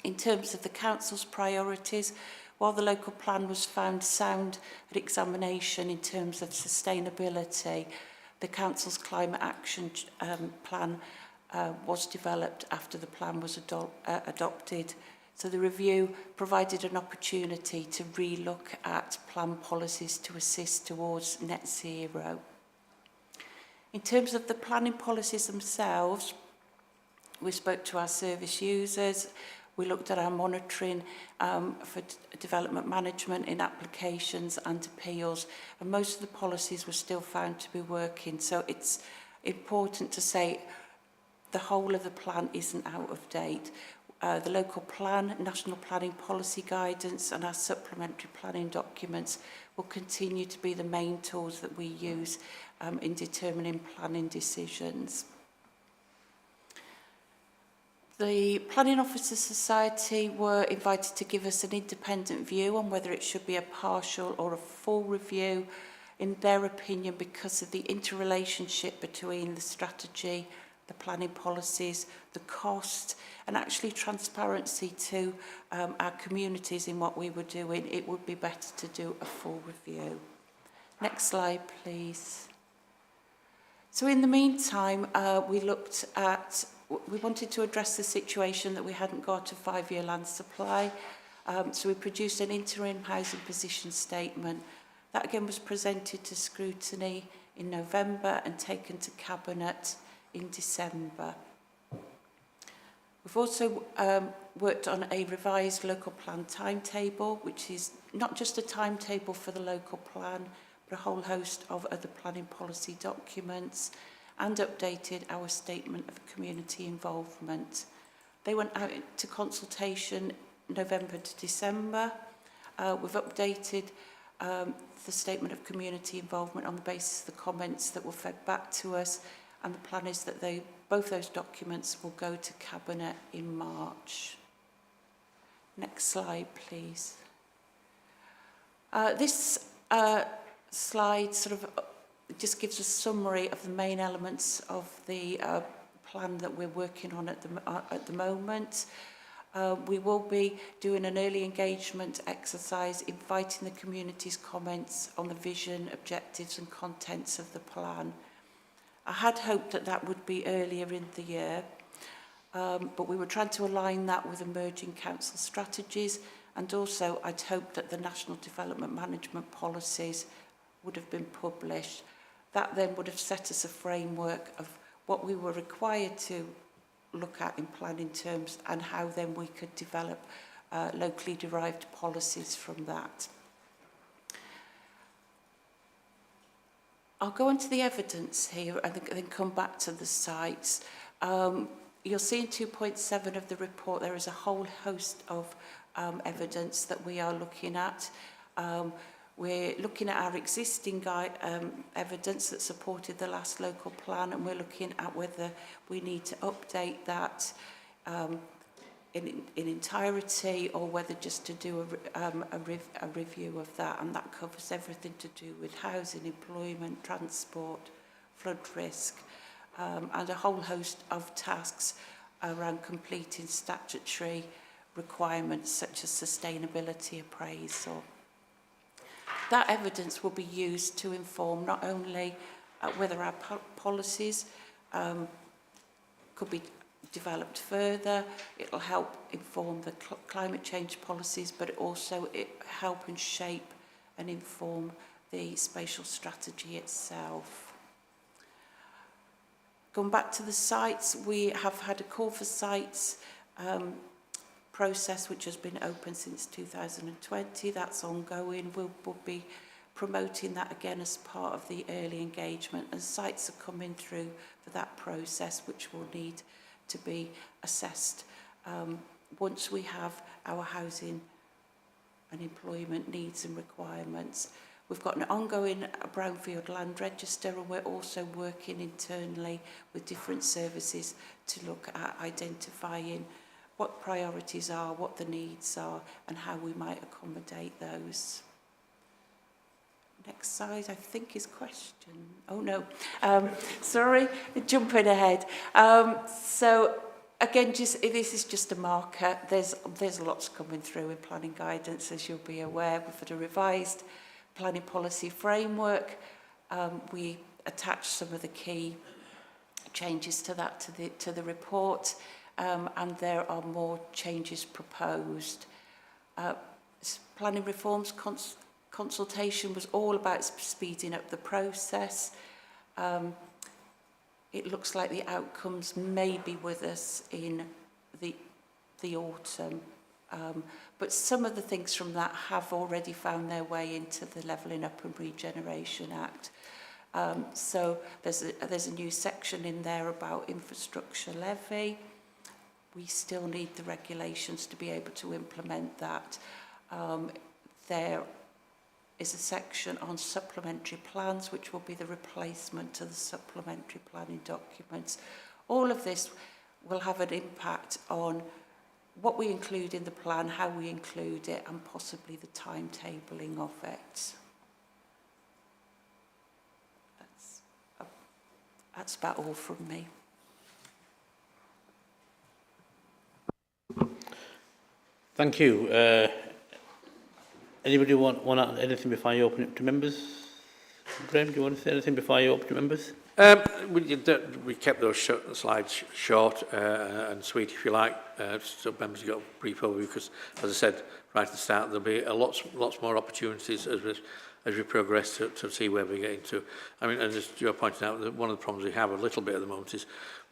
In terms of the council's priorities, while the local plan was found sound at examination in terms of sustainability, the council's climate action plan was developed after the plan was adopted. So the review provided an opportunity to re-look at plan policies to assist towards net zero. In terms of the planning policies themselves, we spoke to our service users. We looked at our monitoring for development management in applications and appeals, and most of the policies were still found to be working. So it's important to say the whole of the plan isn't out of date. The local plan, national planning policy guidance, and our supplementary planning documents will continue to be the main tools that we use in determining planning decisions. The Planning Officers Society were invited to give us an independent view on whether it should be a partial or a full review, in their opinion, because of the interrelationship between the strategy, the planning policies, the cost, and actually transparency to our communities in what we were doing. It would be better to do a full review. Next slide, please. So in the meantime, we wanted to address the situation that we hadn't got a 5-year land supply. So we produced an interim housing position statement. That again was presented to Scrutiny in November and taken to Cabinet in December. We've also worked on a revised local plan timetable, which is not just a timetable for the local plan, but a whole host of other planning policy documents, and updated our statement of community involvement. They went out to consultation November to December. We've updated the statement of community involvement on the basis of the comments that were fed back to us, and the plan is that both those documents will go to Cabinet in March. Next slide, please. This slide sort of just gives a summary of the main elements of the plan that we're working on at the moment. We will be doing an early engagement exercise, inviting the community's comments on the vision, objectives and contents of the plan. I had hoped that that would be earlier in the year, but we were trying to align that with emerging council strategies, and also I'd hoped that the National Development Management policies would have been published. That then would have set us a framework of what we were required to look at in planning terms, and how then we could develop locally derived policies from that. I'll go into the evidence here and then come back to the sites. You'll see in 2.7 of the report there is a whole host of evidence that we are looking at. We're looking at our existing evidence that supported the last local plan, and we're looking at whether we need to update that in entirety, or whether just to do a review of that, and that covers everything to do with housing, employment, transport, flood risk, and a whole host of tasks around completing statutory requirements such as sustainability appraisal. That evidence will be used to inform not only whether our policies could be developed further, it'll help inform the climate change policies, but also it help and shape and inform the spatial strategy itself. Going back to the sites, we have had a call for sites process which has been open since 2020. That's ongoing. We'll be promoting that again as part of the early engagement, and sites are coming through for that process, which will need to be assessed once we have our housing and employment needs and requirements. We've got an ongoing brownfield land register, and we're also working internally with different services to look at identifying what priorities are, what the needs are, and how we might accommodate those. Next slide, I think, is question. Oh no, sorry, jumping ahead. So again, this is just a marker. There's lots coming through in planning guidance, as you'll be aware. We've had a revised planning policy framework. We attached some of the key changes to that to the report, and there are more changes proposed. Planning reforms consultation was all about speeding up the process. It looks like the outcomes may be with us in the autumn, but some of the things from that have already found their way into the Levelling Up and Regeneration Act. So there's a new section in there about infrastructure levy. We still need the regulations to be able to implement that. There is a section on supplementary plans, which will be the replacement to the supplementary planning documents. All of this will have an impact on what we include in the plan, how we include it, and possibly the timetabling of it. That's about all from me. Thank you. Anybody want to add anything before I open it to members? Graham, do you want to say anything before I open to members? We kept those slides short and sweet, if you like, so members got a brief overview, because, as I said right at the start, there'll be lots more opportunities as we progress to see where we're getting to. I mean, and as Joe pointed out, one of the problems we have a little bit at the moment is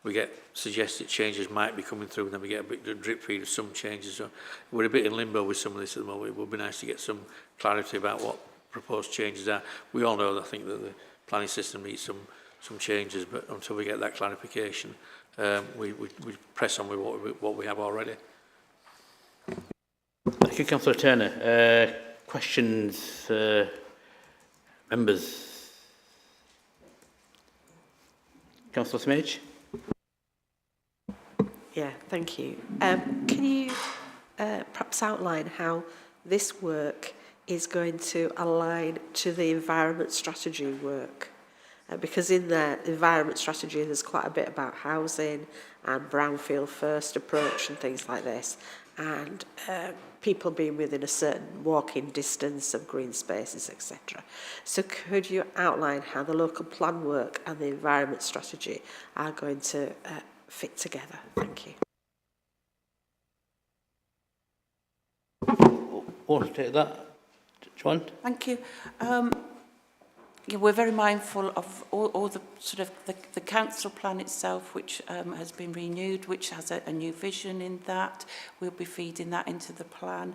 we get suggested changes might be coming through, and then we get a bit of drip feed of some changes. So we're a bit in limbo with some of this at the moment. It would be nice to get some clarity about what proposed changes are. We all know, I think, that the planning system needs some changes, but until we get that clarification, we press on with what we have already. Thank you, Councillor Turner. Questions, members? Councillor Smage? Yeah, thank you. Can you perhaps outline how this work is going to align to the environment strategy work? Because in the environment strategy, there's quite a bit about housing and brownfield first approach and things like this, and people being within a certain walking distance of green spaces, etc. So could you outline how the local plan work and the environment strategy are going to fit together? Thank you. Want to take that, Joanne? Thank you. Yeah, we're very mindful of all the sort of the council plan itself, which has been renewed, which has a new vision in that. We'll be feeding that into the plan.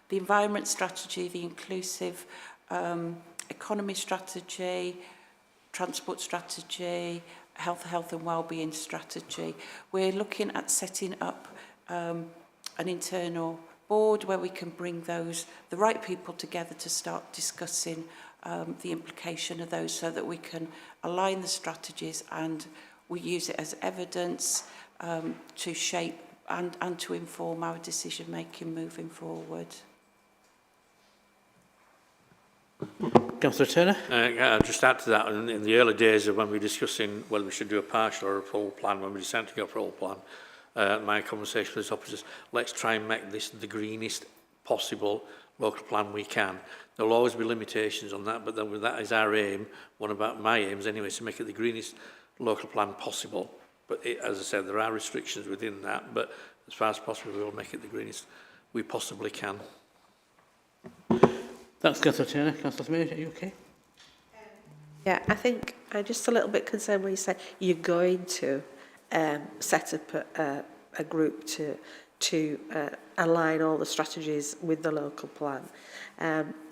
The environment strategy, the inclusive economy strategy, transport strategy, health and wellbeing strategy. We're looking at setting up an internal board where we can bring the right people together to start discussing the implication of those, so that we can align the strategies and we use it as evidence to shape and to inform our decision making moving forward. Councillor Turner? I'll just add to that. In the early days of when we were discussing whether we should do a partial or a full plan, when we decided to go for a full plan, my conversation with the opposites, let's try and make this the greenest possible local plan we can. There will always be limitations on that, but then that is our aim. One of my aims anyway is to make it the greenest local plan possible. But as I said, there are restrictions within that, but as far as possible we will make it the greenest we possibly can. Thanks, Councillor Turner. Councillor Smith, are you okay? Yeah, I think I'm just a little bit concerned when you say you're going to set up a group to align all the strategies with the local plan.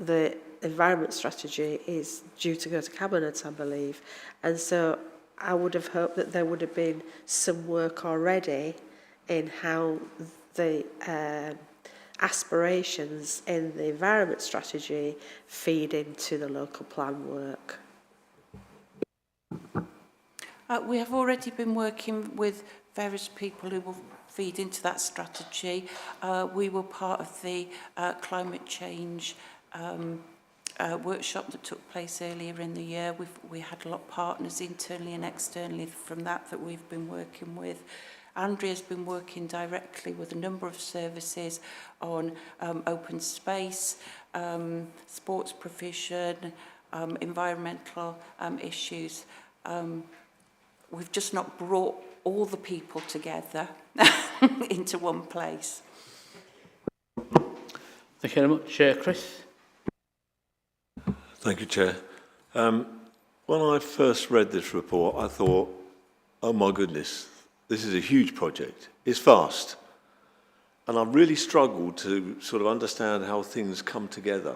The environment strategy is due to go to Cabinet, I believe, and so I would have hoped that there would have been some work already in how the aspirations in the environment strategy feed into the local plan work. We have already been working with various people who will feed into that strategy. We were part of the climate change workshop that took place earlier in the year. We had a lot of partners internally and externally from that we've been working with. Andrea's been working directly with a number of services on open space, sports provision, environmental issues. We've just not brought all the people together into one place. Thank you very much. Chris? Thank you, Chair. When I first read this report, I thought, oh my goodness, this is a huge project. It's vast. And I really struggled to sort of understand how things come together.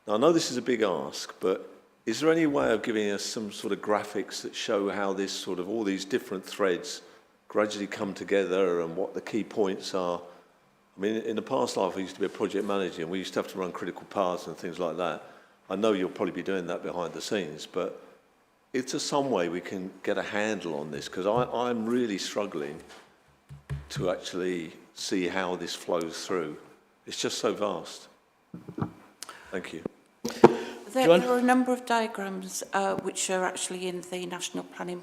Now, I know this is a big ask, but is there any way of giving us some sort of graphics that show how this sort of all these different threads gradually come together and what the key points are? I mean, in the past life, I used to be a project manager and we used to have to run critical paths and things like that. I know you'll probably be doing that behind the scenes, but if there's some way we can get a handle on this, because I'm really struggling to actually see how this flows through. It's just so vast. Thank you. There are a number of diagrams which are actually in the National Planning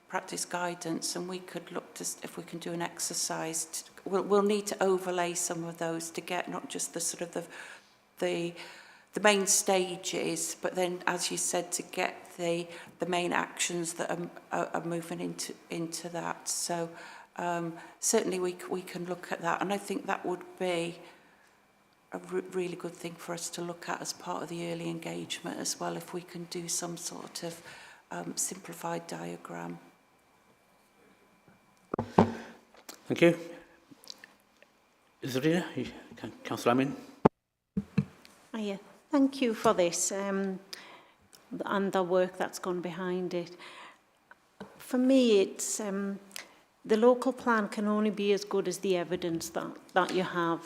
Practice Guidance, and we could look to if we can do an exercise. We'll need to overlay some of those to get not just the sort of the main stages, but then, as you said, to get the main actions that are moving into that. So certainly we can look at that, and I think that would be a really good thing for us to look at as part of the early engagement as well, if we can do some sort of simplified diagram. Thank you. Zarina, Councillor Amin. Yeah, Thank you for this and the work that's gone behind it. For me, it's the local plan can only be as good as the evidence that you have.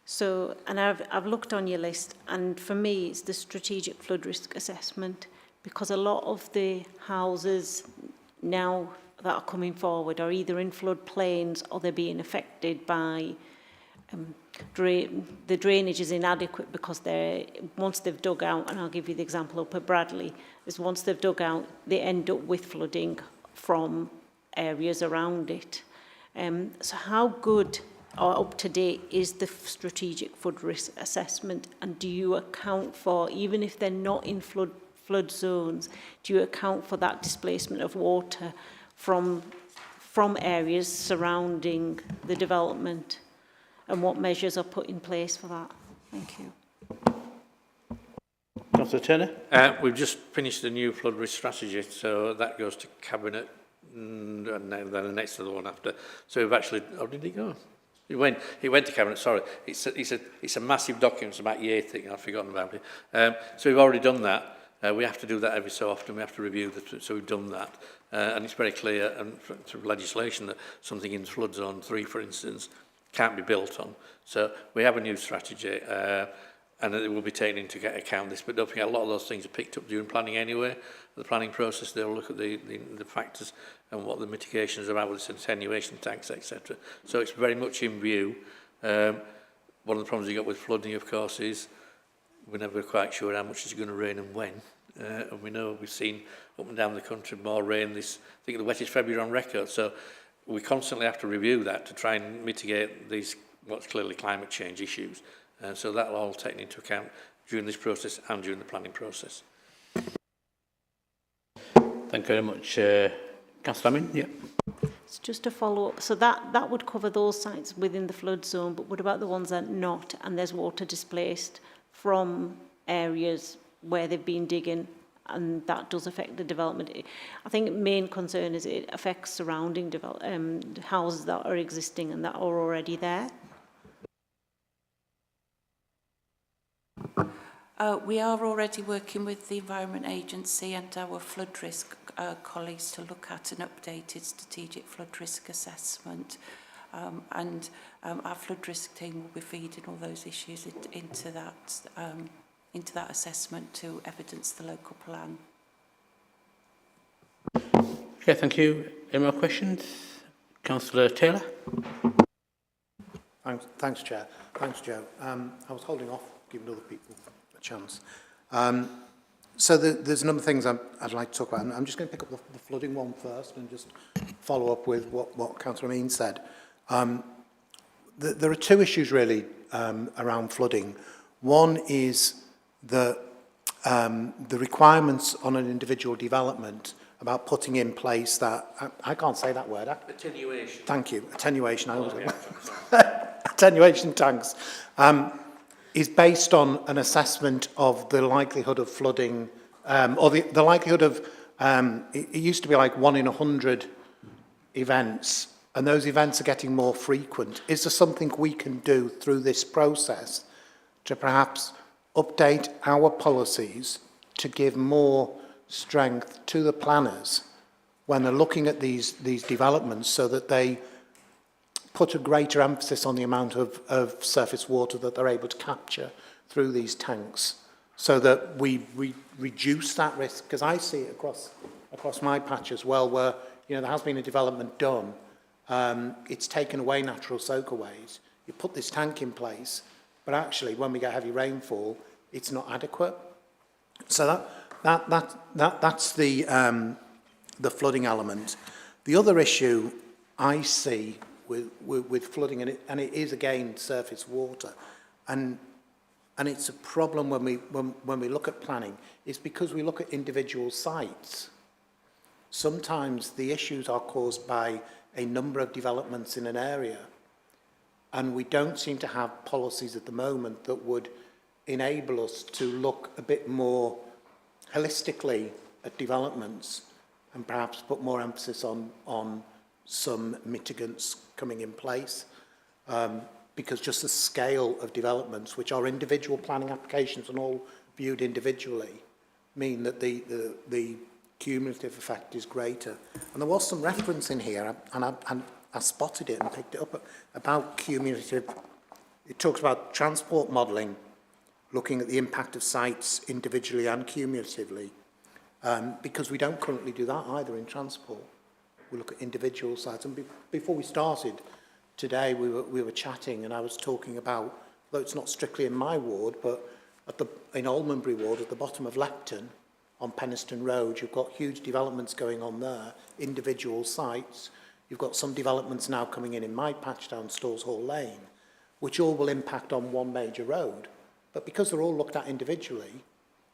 So, and I've looked on your list, and for me, it's the strategic flood risk assessment, because a lot of the houses now that are coming forward are either in floodplains or they're being affected by the drainage is inadequate because once they've dug out, and I'll give you the example up at Bradley, is once they've dug out, they end up with flooding from areas around it. So how good or up to date is the strategic flood risk assessment, and do you account for, even if they're not in flood zones, do you account for that displacement of water from areas surrounding the development, and what measures are put in place for that? Thank you. Councillor Turner? We've just finished the new flood risk strategy, so that goes to Cabinet, and then the next other one after. So we've actually, oh, did he go? He went to Cabinet, sorry. It's a massive document, it's about year thing, I've forgotten about it. So we've already done that. We have to do that every so often, we have to review that, so we've done that. And it's very clear, and through legislation, that something in flood zone 3, for instance, can't be built on. So we have a new strategy, and it will be taken into account this, but don't forget, a lot of those things are picked up during planning anyway. The planning process, they'll look at the factors and what the mitigations are about with attenuation tanks, etc. So it's very much in view. One of the problems you got with flooding, of course, is we're never quite sure how much is going to rain and when. And we know we've seen up and down the country more rain I think the wettest February on record. So we constantly have to review that to try and mitigate these what's clearly climate change issues. So that'll all taken into account during this process and during the planning process. Thank you very much. Councillor Amin? Yeah. It's just a follow-up. So that would cover those sites within the flood zone, but what about the ones that are not, and there's water displaced from areas where they've been digging, and that does affect the development? I think the main concern is it affects surrounding houses that are existing and that are already there. We are already working with the Environment Agency and our flood risk colleagues to look at an updated strategic flood risk assessment, and our flood risk team will be feeding all those issues into that assessment to evidence the local plan. Okay, thank you. Any more questions? Councillor Taylor? Thanks, Chair. Thanks, Joe. I was holding off, giving other people a chance. So there's a number of things I'd like to talk about. I'm just going to pick up the flooding one first and just follow up with what Councillor Amin said. There are two issues really around flooding. One is the requirements on an individual development about putting in place that, I can't say that word. Attenuation. Thank you, attenuation. Attenuation tanks is based on an assessment of the likelihood of flooding, or the likelihood of, it used to be like 1 in 100 events, and those events are getting more frequent. Is there something we can do through this process to perhaps update our policies to give more strength to the planners when they're looking at these developments, so that they put a greater emphasis on the amount of surface water that they're able to capture through these tanks, so that we reduce that risk? Because I see it across my patch as well, where there has been a development done, it's taken away natural soakaways, you put this tank in place, but actually when we get heavy rainfall, it's not adequate. So that's the flooding element. The other issue I see with flooding, and it is again surface water, and it's a problem when we look at planning, is because we look at individual sites. Sometimes the issues are caused by a number of developments in an area, and we don't seem to have policies at the moment that would enable us to look a bit more holistically at developments and perhaps put more emphasis on some mitigants coming in place, because just the scale of developments, which are individual planning applications and all viewed individually mean that the cumulative effect is greater. And there was some reference in here, and I spotted it and picked it up, about cumulative. It talks about transport modelling, looking at the impact of sites individually and cumulatively, because we don't currently do that either in transport. We look at individual sites. And before we started today, we were chatting, and I was talking about, though it's not strictly in my ward, but in Almondbury ward, at the bottom of Lepton, on Penistone Road, you've got huge developments going on there, individual sites. You've got some developments now coming in my patch down Stores Hall Lane, which all will impact on one major road. But because they're all looked at individually,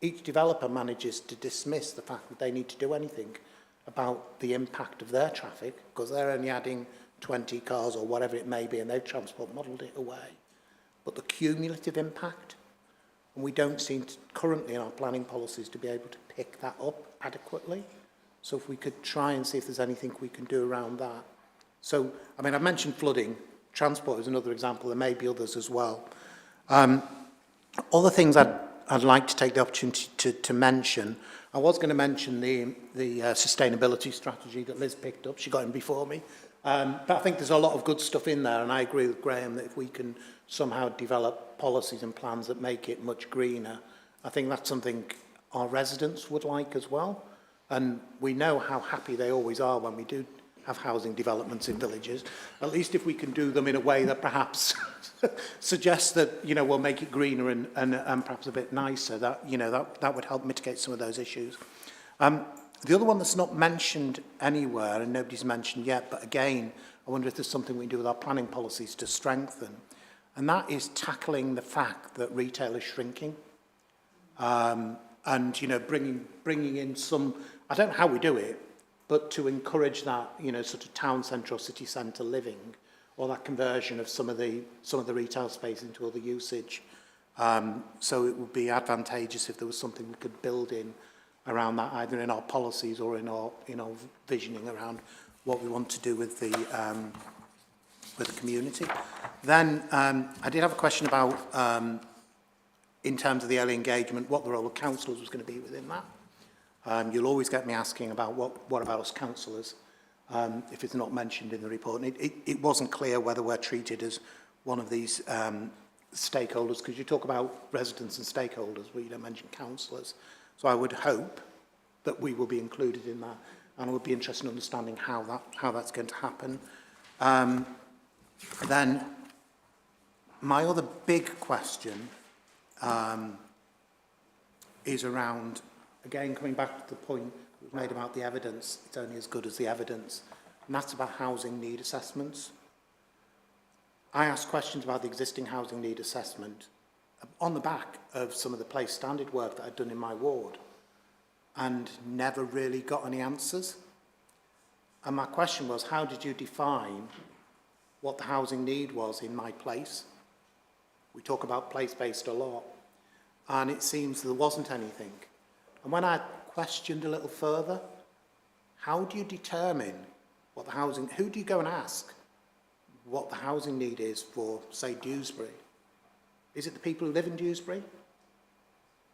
each developer manages to dismiss the fact that they need to do anything about the impact of their traffic, because they're only adding 20 cars or whatever it may be, and they've transport modelled it away. But the cumulative impact, and we don't seem to, currently in our planning policies, to be able to pick that up adequately. So if we could try and see if there's anything we can do around that. So, I mean, I've mentioned flooding. Transport is another example. There may be others as well. Other things I'd like to take the opportunity to mention. I was going to mention the sustainability strategy that Liz picked up. She got in before me. But I think there's a lot of good stuff in there, and I agree with Graham that if we can somehow develop policies and plans that make it much greener, I think that's something our residents would like as well. And we know how happy they always are when we do have housing developments in villages. At least if we can do them in a way that perhaps suggests that, you know, we'll make it greener and perhaps a bit nicer, that, you know, that would help mitigate some of those issues. The other one that's not mentioned anywhere, and nobody's mentioned yet, but again, I wonder if there's something we can do with our planning policies to strengthen, and that is tackling the fact that retail is shrinking. And, you know, bringing in some, I don't know how we do it, but to encourage that, you know, sort of town centre or city centre living, or that conversion of some of the retail space into other usage. So it would be advantageous if there was something we could build in around that, either in our policies or in our visioning around what we want to do with the community. Then I did have a question about, in terms of the early engagement, what the role of councillors was going to be within that. You'll always get me asking about what about us councillors, if it's not mentioned in the report. And it wasn't clear whether we're treated as one of these stakeholders, because you talk about residents and stakeholders, but you don't mention councillors. So I would hope that we will be included in that, and I would be interested in understanding how that's going to happen. Then my other big question is around, again, coming back to the point that was made about the evidence, it's only as good as the evidence, and that's about housing need assessments. I asked questions about the existing housing need assessment on the back of some of the place standard work that I'd done in my ward, and never really got any answers. And my question was, how did you define what the housing need was in my place? We talk about place-based a lot, and it seems there wasn't anything. And when I questioned a little further, how do you determine what the housing, who do you go and ask what the housing need is for, say, Dewsbury? Is it the people who live in Dewsbury?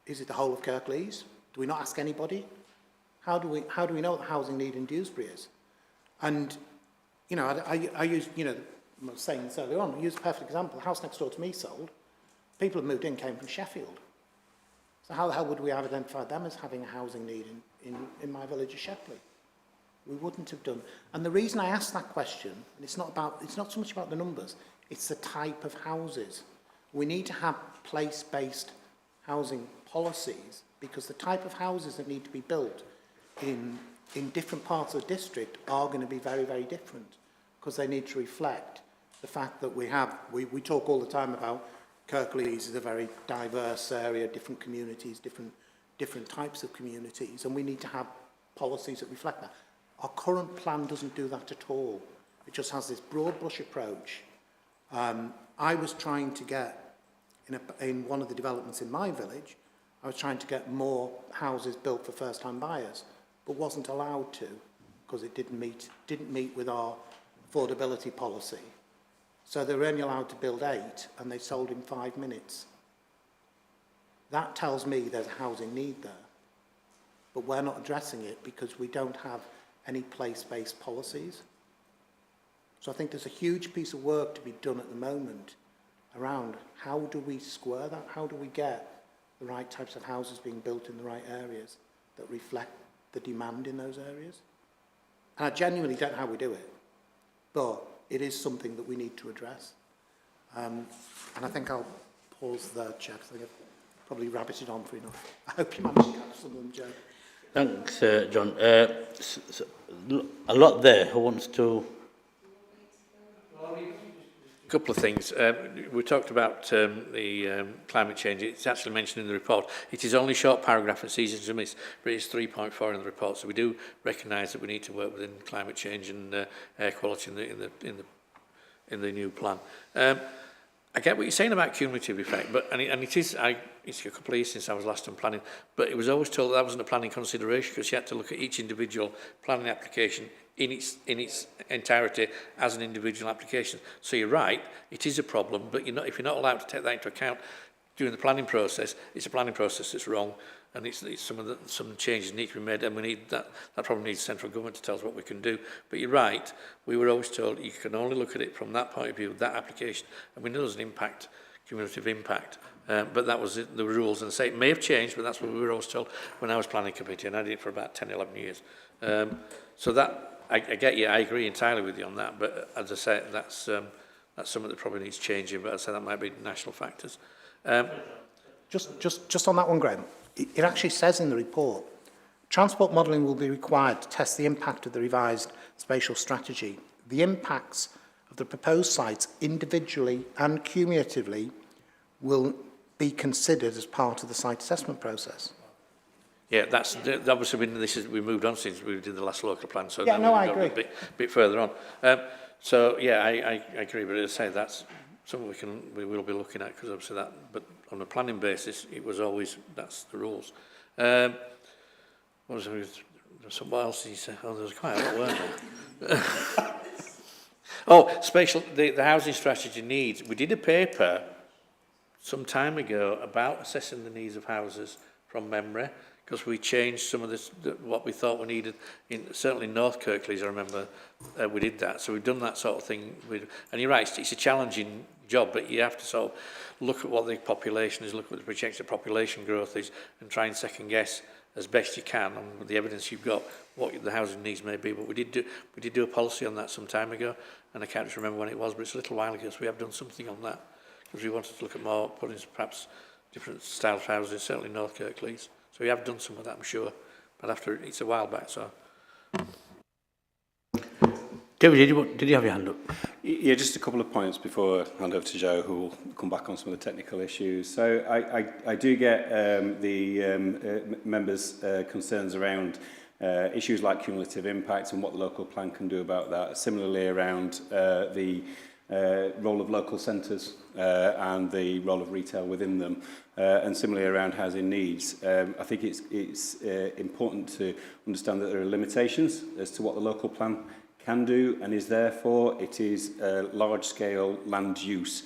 Is it the whole of Kirklees? Do we not ask anybody? How do we know what the housing need in Dewsbury is? And, you know, I use, you know, I was saying this earlier on, I use a perfect example. The house next door to me sold. People who moved in came from Sheffield. So how the hell would we have identified them as having a housing need in my village of Shepley? We wouldn't have done. And the reason I asked that question, and it's not so much about the numbers, it's the type of houses. We need to have place-based housing policies, because the type of houses that need to be built in different parts of the district are going to be very, very different, because they need to reflect the fact that we talk all the time about Kirklees is a very diverse area, different communities, different types of communities, and we need to have policies that reflect that. Our current plan doesn't do that at all. It just has this broad brush approach. I was trying to get, in one of the developments in my village, I was trying to get more houses built for first-time buyers, but wasn't allowed to, because it didn't meet with our affordability policy. So they were only allowed to build 8, and they sold in 5 minutes. That tells me there's a housing need there. But we're not addressing it because we don't have any place-based policies. So I think there's a huge piece of work to be done at the moment around how do we square that? How do we get the right types of houses being built in the right areas that reflect the demand in those areas? And I genuinely don't know how we do it, but it is something that we need to address. And I think I'll pause there, Chair, because I think I've probably rabbited on for enough. I hope you managed to catch some of them, Joe. Thanks, John. A lot there. Who wants to? A couple of things. We talked about the climate change. It's actually mentioned in the report. It is only a short paragraph and seasons and miss, but it's 3.4 in the report. So we do recognise that we need to work within climate change and air quality in the new plan. I get what you're saying about cumulative effect, but it's a couple of years since I was last on planning, but it was always told that wasn't a planning consideration because you had to look at each individual planning application in its entirety as an individual application. So you're right, it is a problem, but if you're not allowed to take that into account during the planning process, it's a planning process that's wrong, and it's some changes need to be made, and we need that probably needs central government to tell us what we can do. But you're right, we were always told you can only look at it from that point of view, that application, and we know there's an impact, cumulative impact. But that was the rules, and say it may have changed, but that's what we were always told when I was planning committee, and I did it for about 10, 11 years. So that, I get you, I agree entirely with you on that, but as I say, that's something that probably needs changing, but I'd say that might be national factors. Just on that one, Graham, it actually says in the report, transport modelling will be required to test the impact of the revised spatial strategy. The impacts of the proposed sites individually and cumulatively will be considered as part of the site assessment process. Yeah, that's obviously we moved on since we did the last local plan, so yeah, now I we've agree. got a bit further on. So yeah, I agree, but as I say, that's something we will be looking at because obviously that, but on a planning basis, it was always that's the rules. What else did you say? Oh, there was quite a lot, weren't there? Oh, the housing strategy needs. We did a paper some time ago about assessing the needs of houses from memory, because we changed some of this, what we thought we needed, certainly in North Kirklees, I remember we did that. So we've done that sort of thing. And you're right, it's a challenging job, but you have to sort of look at what the population is, look at what the projected population growth is, and try and second guess as best you can on the evidence you've got what the housing needs may be. But we did do a policy on that some time ago, and I can't just remember when it was, but it's a little while ago, so we have done something on that, because we wanted to look at more, putting perhaps different style of houses, certainly North Kirklees. So we have done some of that, I'm sure, but it's a while back, so. David, did you have your hand up? Yeah, just a couple of points before I hand over to Joe, who will come back on some of the technical issues. So I do get the members' concerns around issues like cumulative impact and what the local plan can do about that. Similarly, around the role of local centres and the role of retail within them, and similarly around housing needs. I think it's important to understand that there are limitations as to what the local plan can do and is there for. It is a large-scale land use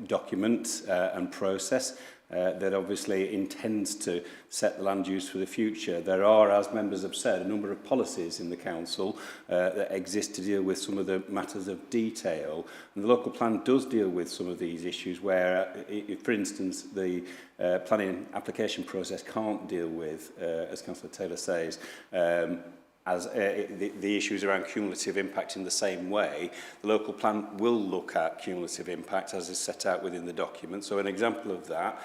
document and process that obviously intends to set the land use for the future. There are, as members have said, a number of policies in the council that exist to deal with some of the matters of detail. And the local plan does deal with some of these issues where, if, for instance, the planning application process can't deal with, as Councillor Taylor says, as the issues around cumulative impact in the same way. The local plan will look at cumulative impact as is set out within the document. So an example of that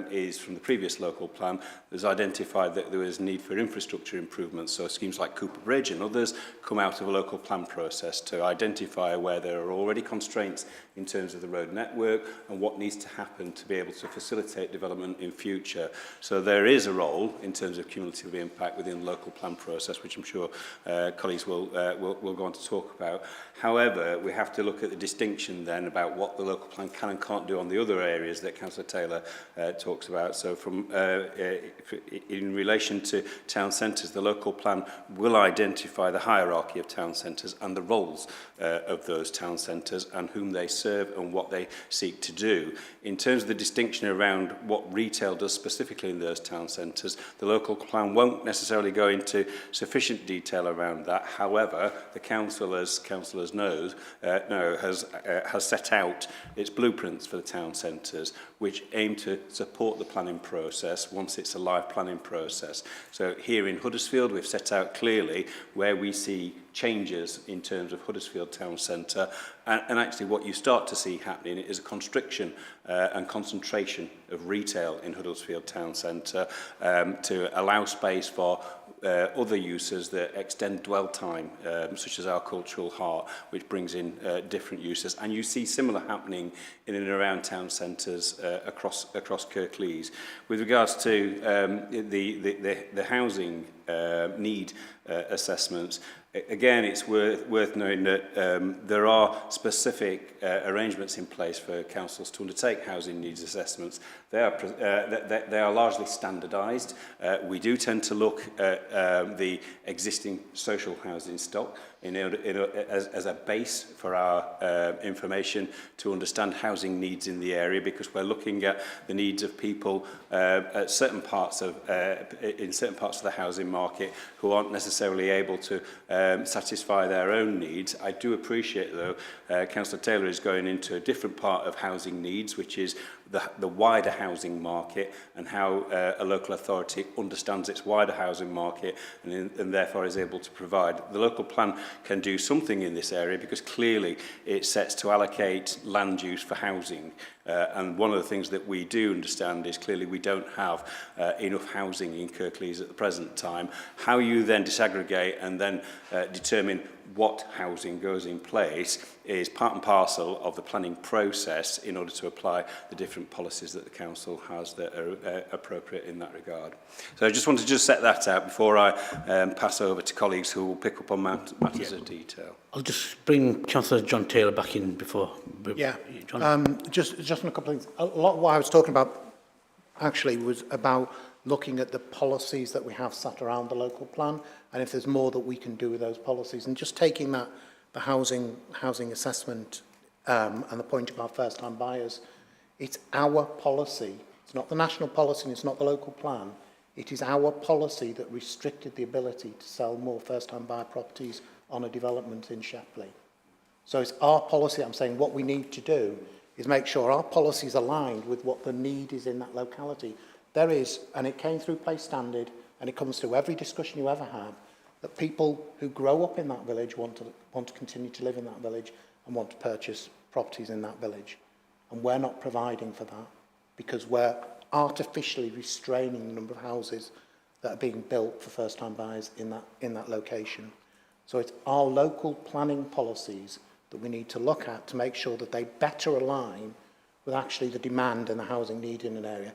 is from the previous local plan. There's identified that there was need for infrastructure improvements, so schemes like Cooper Bridge and others come out of a local plan process to identify where there are already constraints in terms of the road network and what needs to happen to be able to facilitate development in future. So there is a role in terms of cumulative impact within the local plan process, which I'm sure colleagues will go on to talk about. However, we have to look at the distinction then about what the local plan can and can't do on the other areas that Councillor Taylor talks about. So from in relation to town centres, the local plan will identify the hierarchy of town centres and the roles of those town centres and whom they serve and what they seek to do. In terms of the distinction around what retail does specifically in those town centres, the local plan won't necessarily go into sufficient detail around that. However, the council, as councillors know, has set out its blueprints for the town centres, which aim to support the planning process once it's a live planning process. So here in Huddersfield, we've set out clearly where we see changes in terms of Huddersfield town centre, and actually what you start to see happening is a constriction and concentration of retail in Huddersfield town centre to allow space for other uses that extend dwell time, such as our cultural heart, which brings in different uses. And you see similar happening in and around town centres across Kirklees. With regards to the housing need assessments, again, it's worth knowing that there are specific arrangements in place for councils to undertake housing needs assessments. They are largely standardised. We do tend to look at the existing social housing stock as a base for our information to understand housing needs in the area, because we're looking at the needs of people at certain parts of in certain parts of the housing market who aren't necessarily able to satisfy their own needs. I do appreciate, though, Councillor Taylor is going into a different part of housing needs, which is the wider housing market, and how a local authority understands its wider housing market and therefore is able to provide. The local plan can do something in this area because clearly it sets to allocate land use for housing. And one of the things that we do understand is clearly we don't have enough housing in Kirklees at the present time. How you then disaggregate and then determine what housing goes in place is part and parcel of the planning process in order to apply the different policies that the council has that are appropriate in that regard. So I just want to set that out before I pass over to colleagues who will pick up on matters of detail. I'll just bring Councillor John Taylor back in before. Yeah, John. just on a couple of things. A lot of what I was talking about actually was about looking at the policies that we have sat around the local plan, and if there's more that we can do with those policies, and just taking that, the housing assessment and the point about first-time buyers, it's our policy. It's not the national policy, and it's not the local plan. It is our policy that restricted the ability to sell more first-time buyer properties on a development in Shepley. So it's our policy. I'm saying what we need to do is make sure our policy is aligned with what the need is in that locality. There is, and it came through Place Standard, and it comes through every discussion you ever have, that people who grow up in that village want to continue to live in that village and want to purchase properties in that village. And we're not providing for that because we're artificially restraining the number of houses that are being built for first-time buyers in that location. So it's our local planning policies that we need to look at to make sure that they better align with actually the demand and the housing need in an area.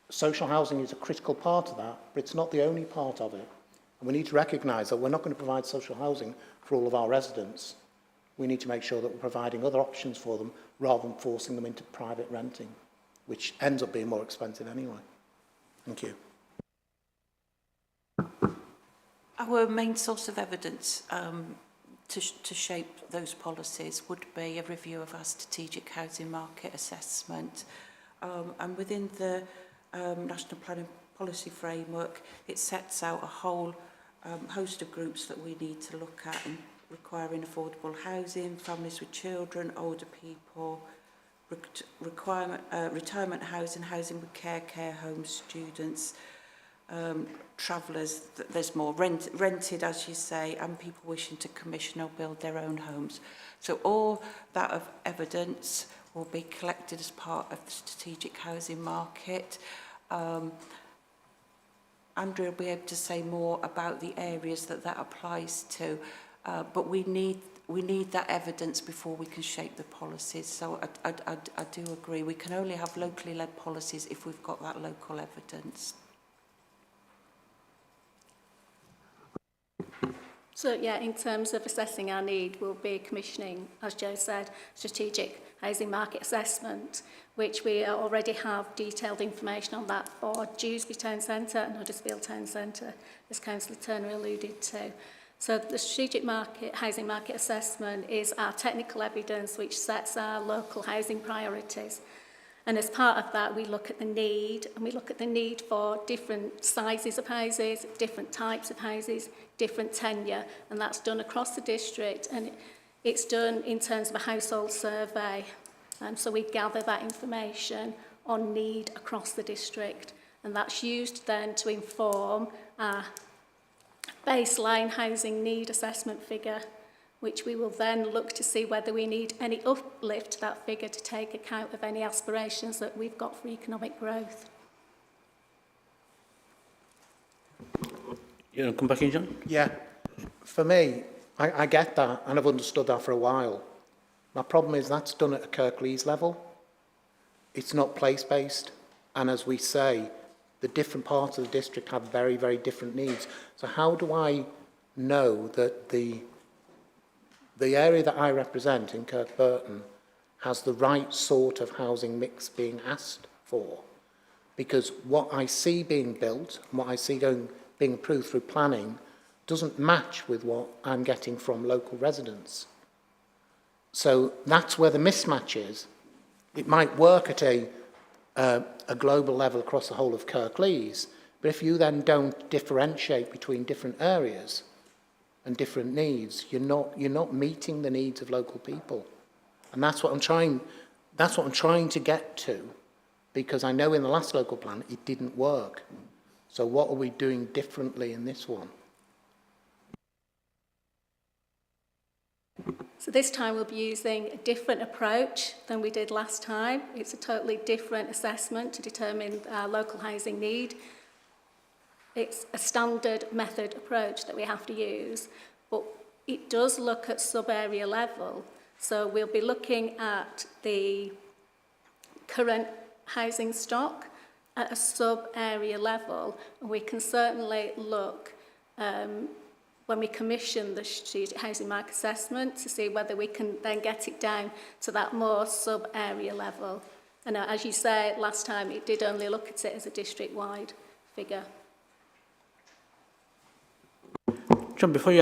Social housing is a critical part of that, but it's not the only part of it. And we need to recognise that we're not going to provide social housing for all of our residents. We need to make sure that we're providing other options for them rather than forcing them into private renting, which ends up being more expensive anyway. Thank you. Our main source of evidence to shape those policies would be a review of our strategic housing market assessment. And within the National Planning Policy Framework, it sets out a whole host of groups that we need to look at in requiring affordable housing, families with children, older people, retirement housing, housing with care homes, students, travellers, there's more rented, as you say, and people wishing to commission or build their own homes. So all that of evidence will be collected as part of the strategic housing market. Andrew will be able to say more about the areas that applies to, but we need that evidence before we can shape the policies. So I do agree. We can only have locally led policies if we've got that local evidence. So, yeah, in terms of assessing our need, we'll be commissioning, as Joe said, strategic housing market assessment, which we already have detailed information on that for Dewsbury Town Centre and Huddersfield Town Centre, as Councillor Turner alluded to. So the strategic housing market assessment is our technical evidence which sets our local housing priorities. And as part of that, we look at the need, and we look at the need for different sizes of houses, different types of houses, different tenure, and that's done across the district, and it's done in terms of a household survey. So we gather that information on need across the district, and that's used then to inform our baseline housing need assessment figure, which we will then look to see whether we need any uplift to that figure to take account of any aspirations that we've got for economic growth. You know, come back in, John? Yeah, for me, I get that, and I've understood that for a while. My problem is that's done at a Kirklees level. It's not place-based, and as we say, the different parts of the district have very, very different needs. So how do I know that the area that I represent in Kirkburton has the right sort of housing mix being asked for? Because what I see being built and what I see being approved through planning doesn't match with what I'm getting from local residents. So that's where the mismatch is. It might work at a global level across the whole of Kirklees, but if you then don't differentiate between different areas and different needs, you're not meeting the needs of local people. And that's what I'm trying to get to, because I know in the last local plan it didn't work. So what are we doing differently in this one? So this time we'll be using a different approach than we did last time. It's a totally different assessment to determine our local housing need. It's a standard method approach that we have to use, but it does look at sub-area level. So we'll be looking at the current housing stock at a sub-area level, and we can certainly look when we commission the strategic housing market assessment to see whether we can then get it down to that more sub-area level. And as you say, last time it did only look at it as a district-wide figure. John, before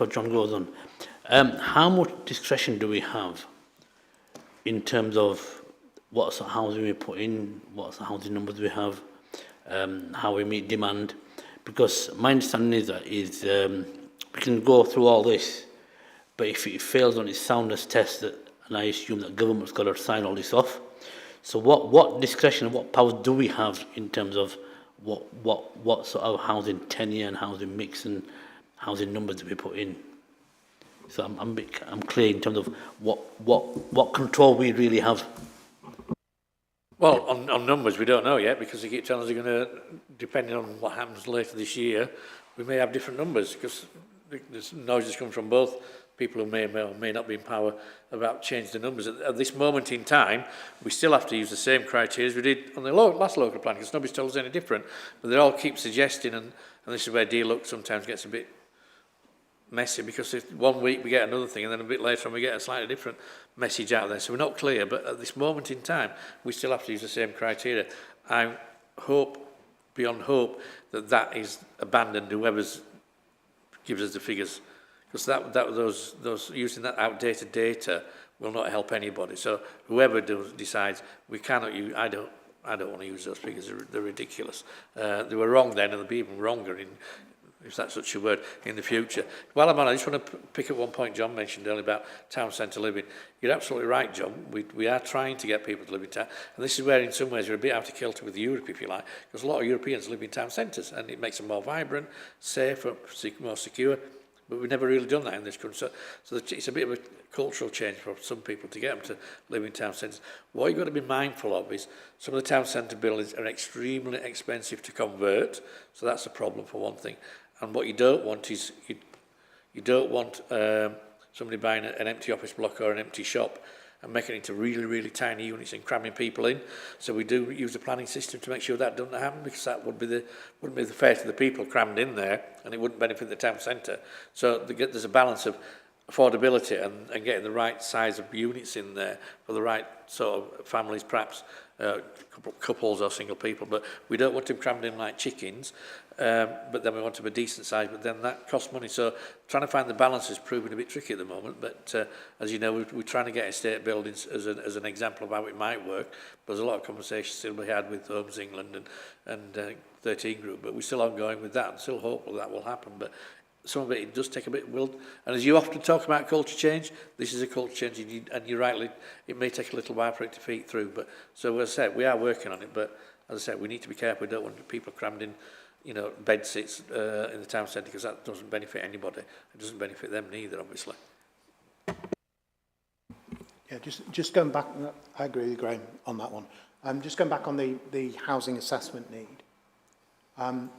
John goes on, how much discretion do we have in terms of what sort of housing we put in, what sort of housing numbers we have, how we meet demand? Because my understanding is that we can go through all this, but if it fails on its soundness test, and I assume that government's got to sign all this off. So what discretion and what powers do we have in terms of what sort of housing tenure and housing mix and housing numbers do we put in? So I'm clear in terms of what control we really have. Well, on numbers, we don't know yet, because they keep telling us they're going to, depending on what happens later this year, we may have different numbers, because there's noises coming from both people who may or may not be in power about changing the numbers. At this moment in time, we still have to use the same criteria as we did on the last local plan, because nobody's told us any different. But they all keep suggesting, and this is where DLUC sometimes gets a bit messy, because if 1 week we get another thing, and then a bit later on we get a slightly different message out there. So we're not clear, but at this moment in time, we still have to use the same criteria. I hope, beyond hope, that is abandoned, whoever's gives us the figures, because those using that outdated data will not help anybody. So whoever decides, we cannot use. I don't want to use those figures. They're ridiculous. They were wrong then, and they'll be even wronger in, if that's such a word, in the future. While I'm on, I just want to pick up one point John mentioned earlier about town centre living. You're absolutely right, John. We are trying to get people to live in town. And this is where, in some ways, we're a bit out of kilter with Europe, if you like, because a lot of Europeans live in town centres, and it makes them more vibrant, safer, more secure. But we've never really done that in this country. So it's a bit of a cultural change for some people to get them to live in town centres. What you've got to be mindful of is some of the town centre buildings are extremely expensive to convert. So that's a problem for one thing. And what you don't want is, you don't want somebody buying an empty office block or an empty shop and making it into really, really tiny units and cramming people in. So we do use the planning system to make sure that doesn't happen, because that wouldn't be the fair to the people crammed in there, and it wouldn't benefit the town centre. So there's a balance of affordability and getting the right size of units in there for the right sort of families, perhaps couples or single people. But we don't want them crammed in like chickens, but then we want them a decent size, but then that costs money. So trying to find the balance is proving a bit tricky at the moment. But as you know, we're trying to get estate buildings as an example of how it might work. But there's a lot of conversations still we had with Homes England and 13 Group, but we're still ongoing with that. I'm still hopeful that will happen. But some of it does take a bit of will. And as you often talk about culture change, this is a culture change, and you're rightly, it may take a little while for it to feed through. But so as I said, we are working on it. But as I said, we need to be careful. We don't want people crammed in, bed sits in the town centre, because that doesn't benefit anybody. It doesn't benefit them neither, obviously. Yeah, just going back, I agree with you, Graham, on that one. Just going back on the housing assessment need.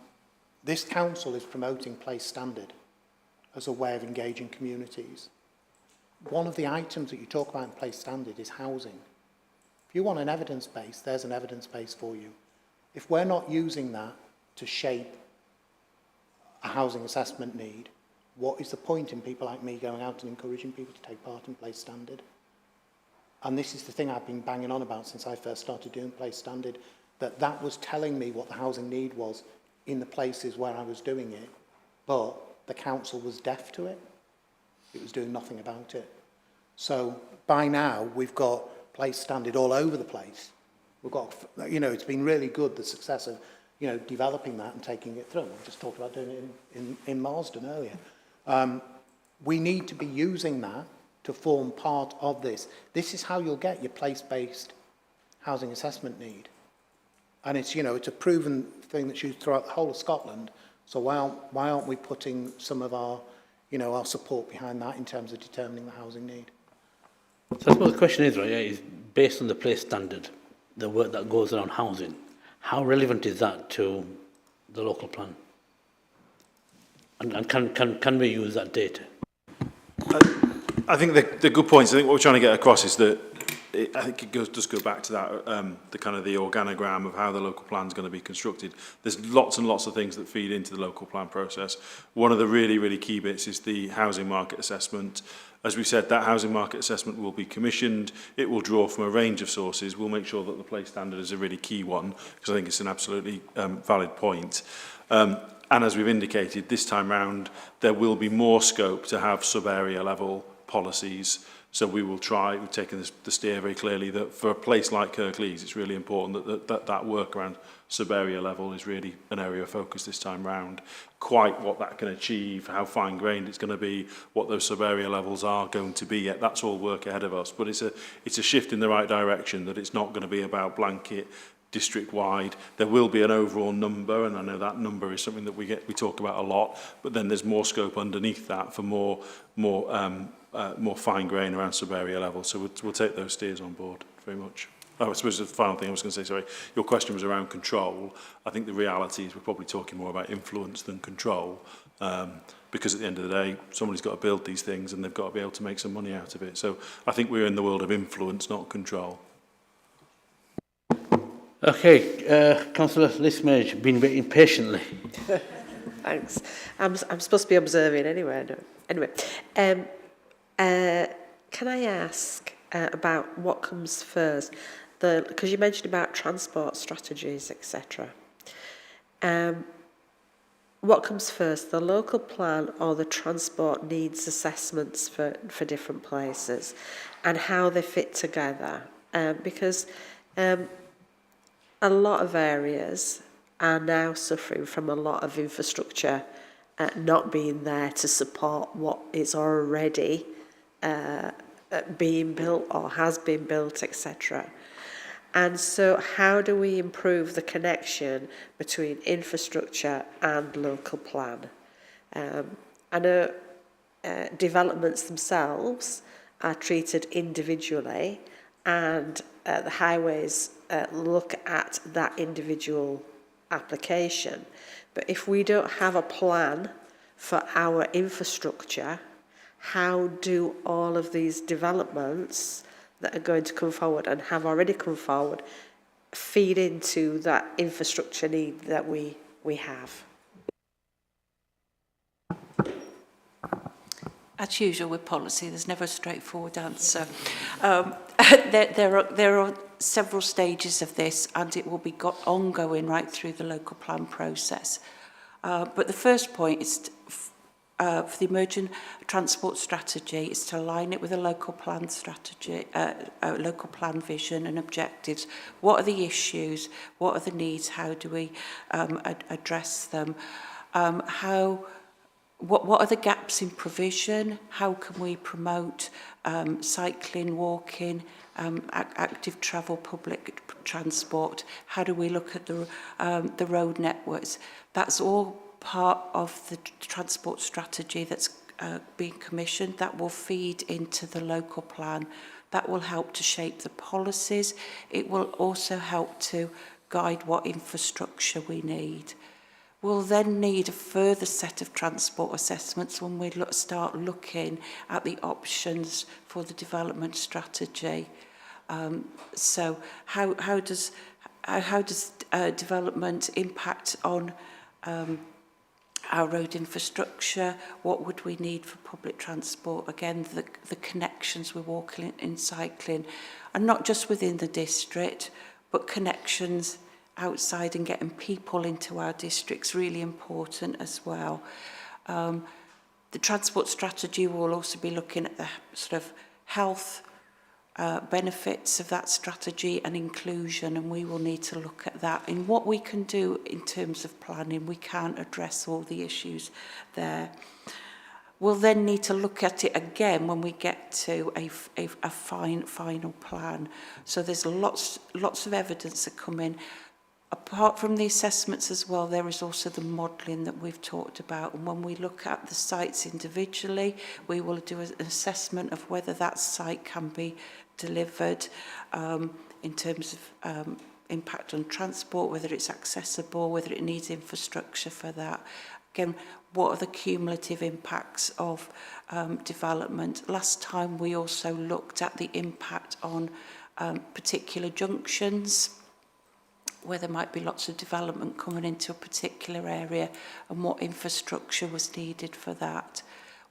This council is promoting place standard as a way of engaging communities. One of the items that you talk about in place standard is housing. If you want an evidence base, there's an evidence base for you. If we're not using that to shape a housing assessment need, what is the point in people like me going out and encouraging people to take part in place standard? And this is the thing I've been banging on about since I first started doing place standard, that was telling me what the housing need was in the places where I was doing it, but the council was deaf to it. It was doing nothing about it. So by now, we've got place standard all over the place. We've got, it's been really good, the success of, developing that and taking it through. We just talked about doing it in Marsden earlier. We need to be using that to form part of this. This is how you'll get your place-based housing assessment need. And it's, it's a proven thing that's used throughout the whole of Scotland. So why aren't we putting some of our, our support behind that in terms of determining the housing need? So I suppose the question is, right, is based on the place standard, the work that goes around housing, how relevant is that to the local plan? And can we use that data? I think the good points, I think what we're trying to get across is that I think it does go back to that, the kind of the organogram of how the local plan is going to be constructed. There's lots and lots of things that feed into the local plan process. One of the really, really key bits is the housing market assessment. As we said, that housing market assessment will be commissioned. It will draw from a range of sources. We'll make sure that the place standard is a really key one, because I think it's an absolutely valid point. And as we've indicated, this time round, there will be more scope to have sub-area level policies. So we will try, we've taken the steer very clearly that for a place like Kirklees, it's really important that work around sub-area level is really an area of focus this time round. Quite what that can achieve, how fine-grained it's going to be, what those sub-area levels are going to be yet, that's all work ahead of us. But it's a shift in the right direction, that it's not going to be about blanket district-wide. There will be an overall number, and I know that number is something that we talk about a lot, but then there's more scope underneath that for more fine grain around sub-area level. So we'll take those steers on board very much. Oh, I suppose the final thing I was going to say, sorry, your question was around control. I think the reality is we're probably talking more about influence than control, because at the end of the day, somebody's got to build these things and they've got to be able to make some money out of it. So I think we're in the world of influence, not control. Okay, Councillor Lismage, been waiting patiently. Thanks. I'm supposed to be observing anyway. No. Anyway, can I ask about what comes first? Because you mentioned about transport strategies, etc. What comes first, the local plan or the transport needs assessments for different places, and how they fit together? Because a lot of areas are now suffering from a lot of infrastructure not being there to support what is already being built or has been built, etc. And so how do we improve the connection between infrastructure and local plan? I know developments themselves are treated individually, and the highways look at that individual application. But if we don't have a plan for our infrastructure, how do all of these developments that are going to come forward and have already come forward feed into that infrastructure need that we have? As usual with policy, there's never a straightforward answer. There are several stages of this, and it will be ongoing right through the local plan process. But the first point is for the emerging transport strategy is to align it with a local plan strategy, local plan vision and objectives. What are the issues? What are the needs? How do we address them? What are the gaps in provision? How can we promote cycling, walking, active travel, public transport? How do we look at the road networks? That's all part of the transport strategy that's being commissioned. That will feed into the local plan. That will help to shape the policies. It will also help to guide what infrastructure we need. We'll then need a further set of transport assessments when we start looking at the options for the development strategy. So how does development impact on our road infrastructure? What would we need for public transport? Again, the connections we're walking and cycling, and not just within the district, but connections outside and getting people into our districts, really important as well. The transport strategy will also be looking at the sort of health benefits of that strategy and inclusion, and we will need to look at that. In what we can do in terms of planning, we can't address all the issues there. We'll then need to look at it again when we get to a final plan. So there's lots of evidence that come in. Apart from the assessments as well, there is also the modelling that we've talked about. And when we look at the sites individually, we will do an assessment of whether that site can be delivered in terms of impact on transport, whether it's accessible, whether it needs infrastructure for that. Again, what are the cumulative impacts of development? Last time we also looked at the impact on particular junctions, where there might be lots of development coming into a particular area and what infrastructure was needed for that.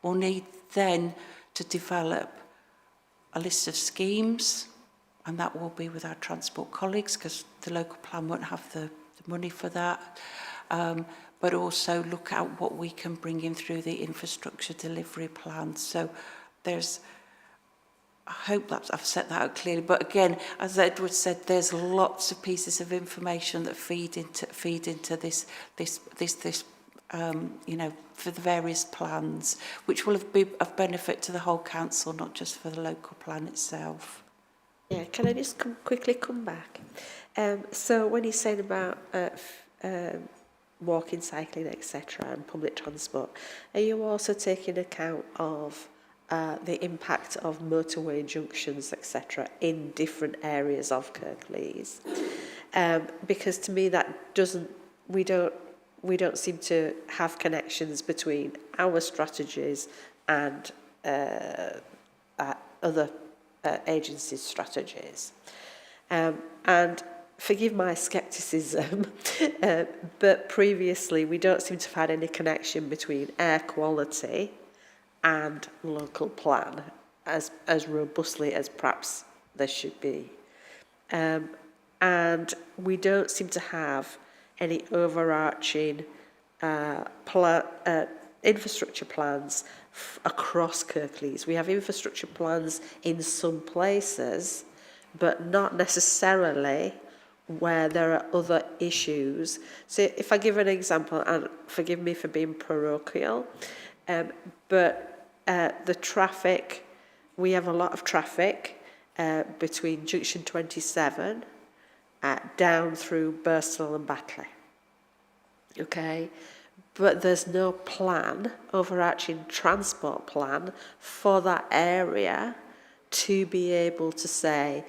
We'll need then to develop a list of schemes, and that will be with our transport colleagues because the local plan won't have the money for that. But also look at what we can bring in through the infrastructure delivery plan. So I hope that I've set that out clearly. But again, as Edward said, there's lots of pieces of information that feed into this you know, for the various plans, which will be of benefit to the whole council, not just for the local plan itself. Yeah, can I just quickly come back? So when you're saying about walking, cycling, etc., and public transport, are you also taking account of the impact of motorway junctions, etc., in different areas of Kirklees? Because to me, that we don't seem to have connections between our strategies and other agencies' strategies. And forgive my scepticism, but previously we don't seem to have had any connection between air quality and local plan as robustly as perhaps there should be. And we don't seem to have any overarching infrastructure plans across Kirklees. We have infrastructure plans in some places, but not necessarily where there are other issues. So if I give an example, and forgive me for being parochial, but the traffic, we have a lot of traffic between Junction 27 down through Birstall and Batley. Okay, but there's no plan, overarching transport plan for that area to be able to say,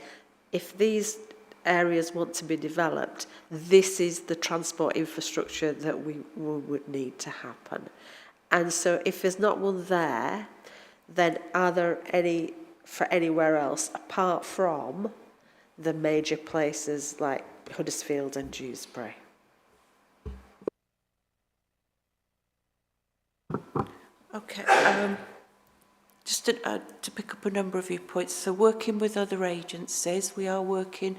if these areas want to be developed, this is the transport infrastructure that we would need to happen. And so if there's not one there, then are there any for anywhere else apart from the major places like Huddersfield and Dewsbury? Okay, just to pick up a number of your points. So working with other agencies, we are working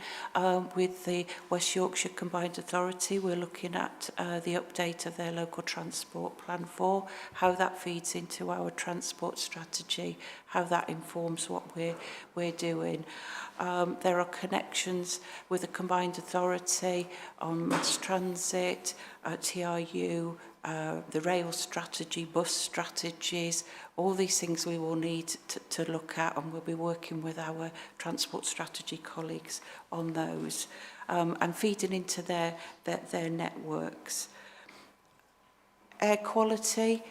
with the West Yorkshire Combined Authority. We're looking at the update of their local transport plan 4, how that feeds into our transport strategy, how that informs what we're doing. There are connections with the Combined Authority on mass transit, TRU, the rail strategy, bus strategies, all these things we will need to look at, and we'll be working with our transport strategy colleagues on those and feeding into their networks. Air quality.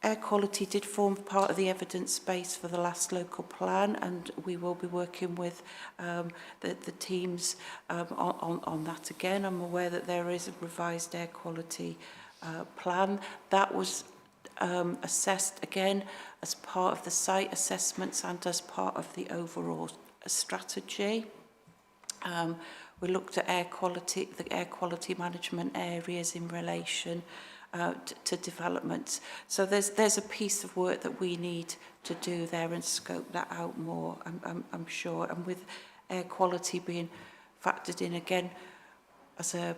Air quality did form part of the evidence base for the last local plan, and we will be working with the teams on that again. I'm aware that there is a revised air quality plan. That was assessed again as part of the site assessments and as part of the overall strategy. We looked at air quality, the air quality management areas in relation to developments. So there's a piece of work that we need to do there and scope that out more, I'm sure. And with air quality being factored in again as a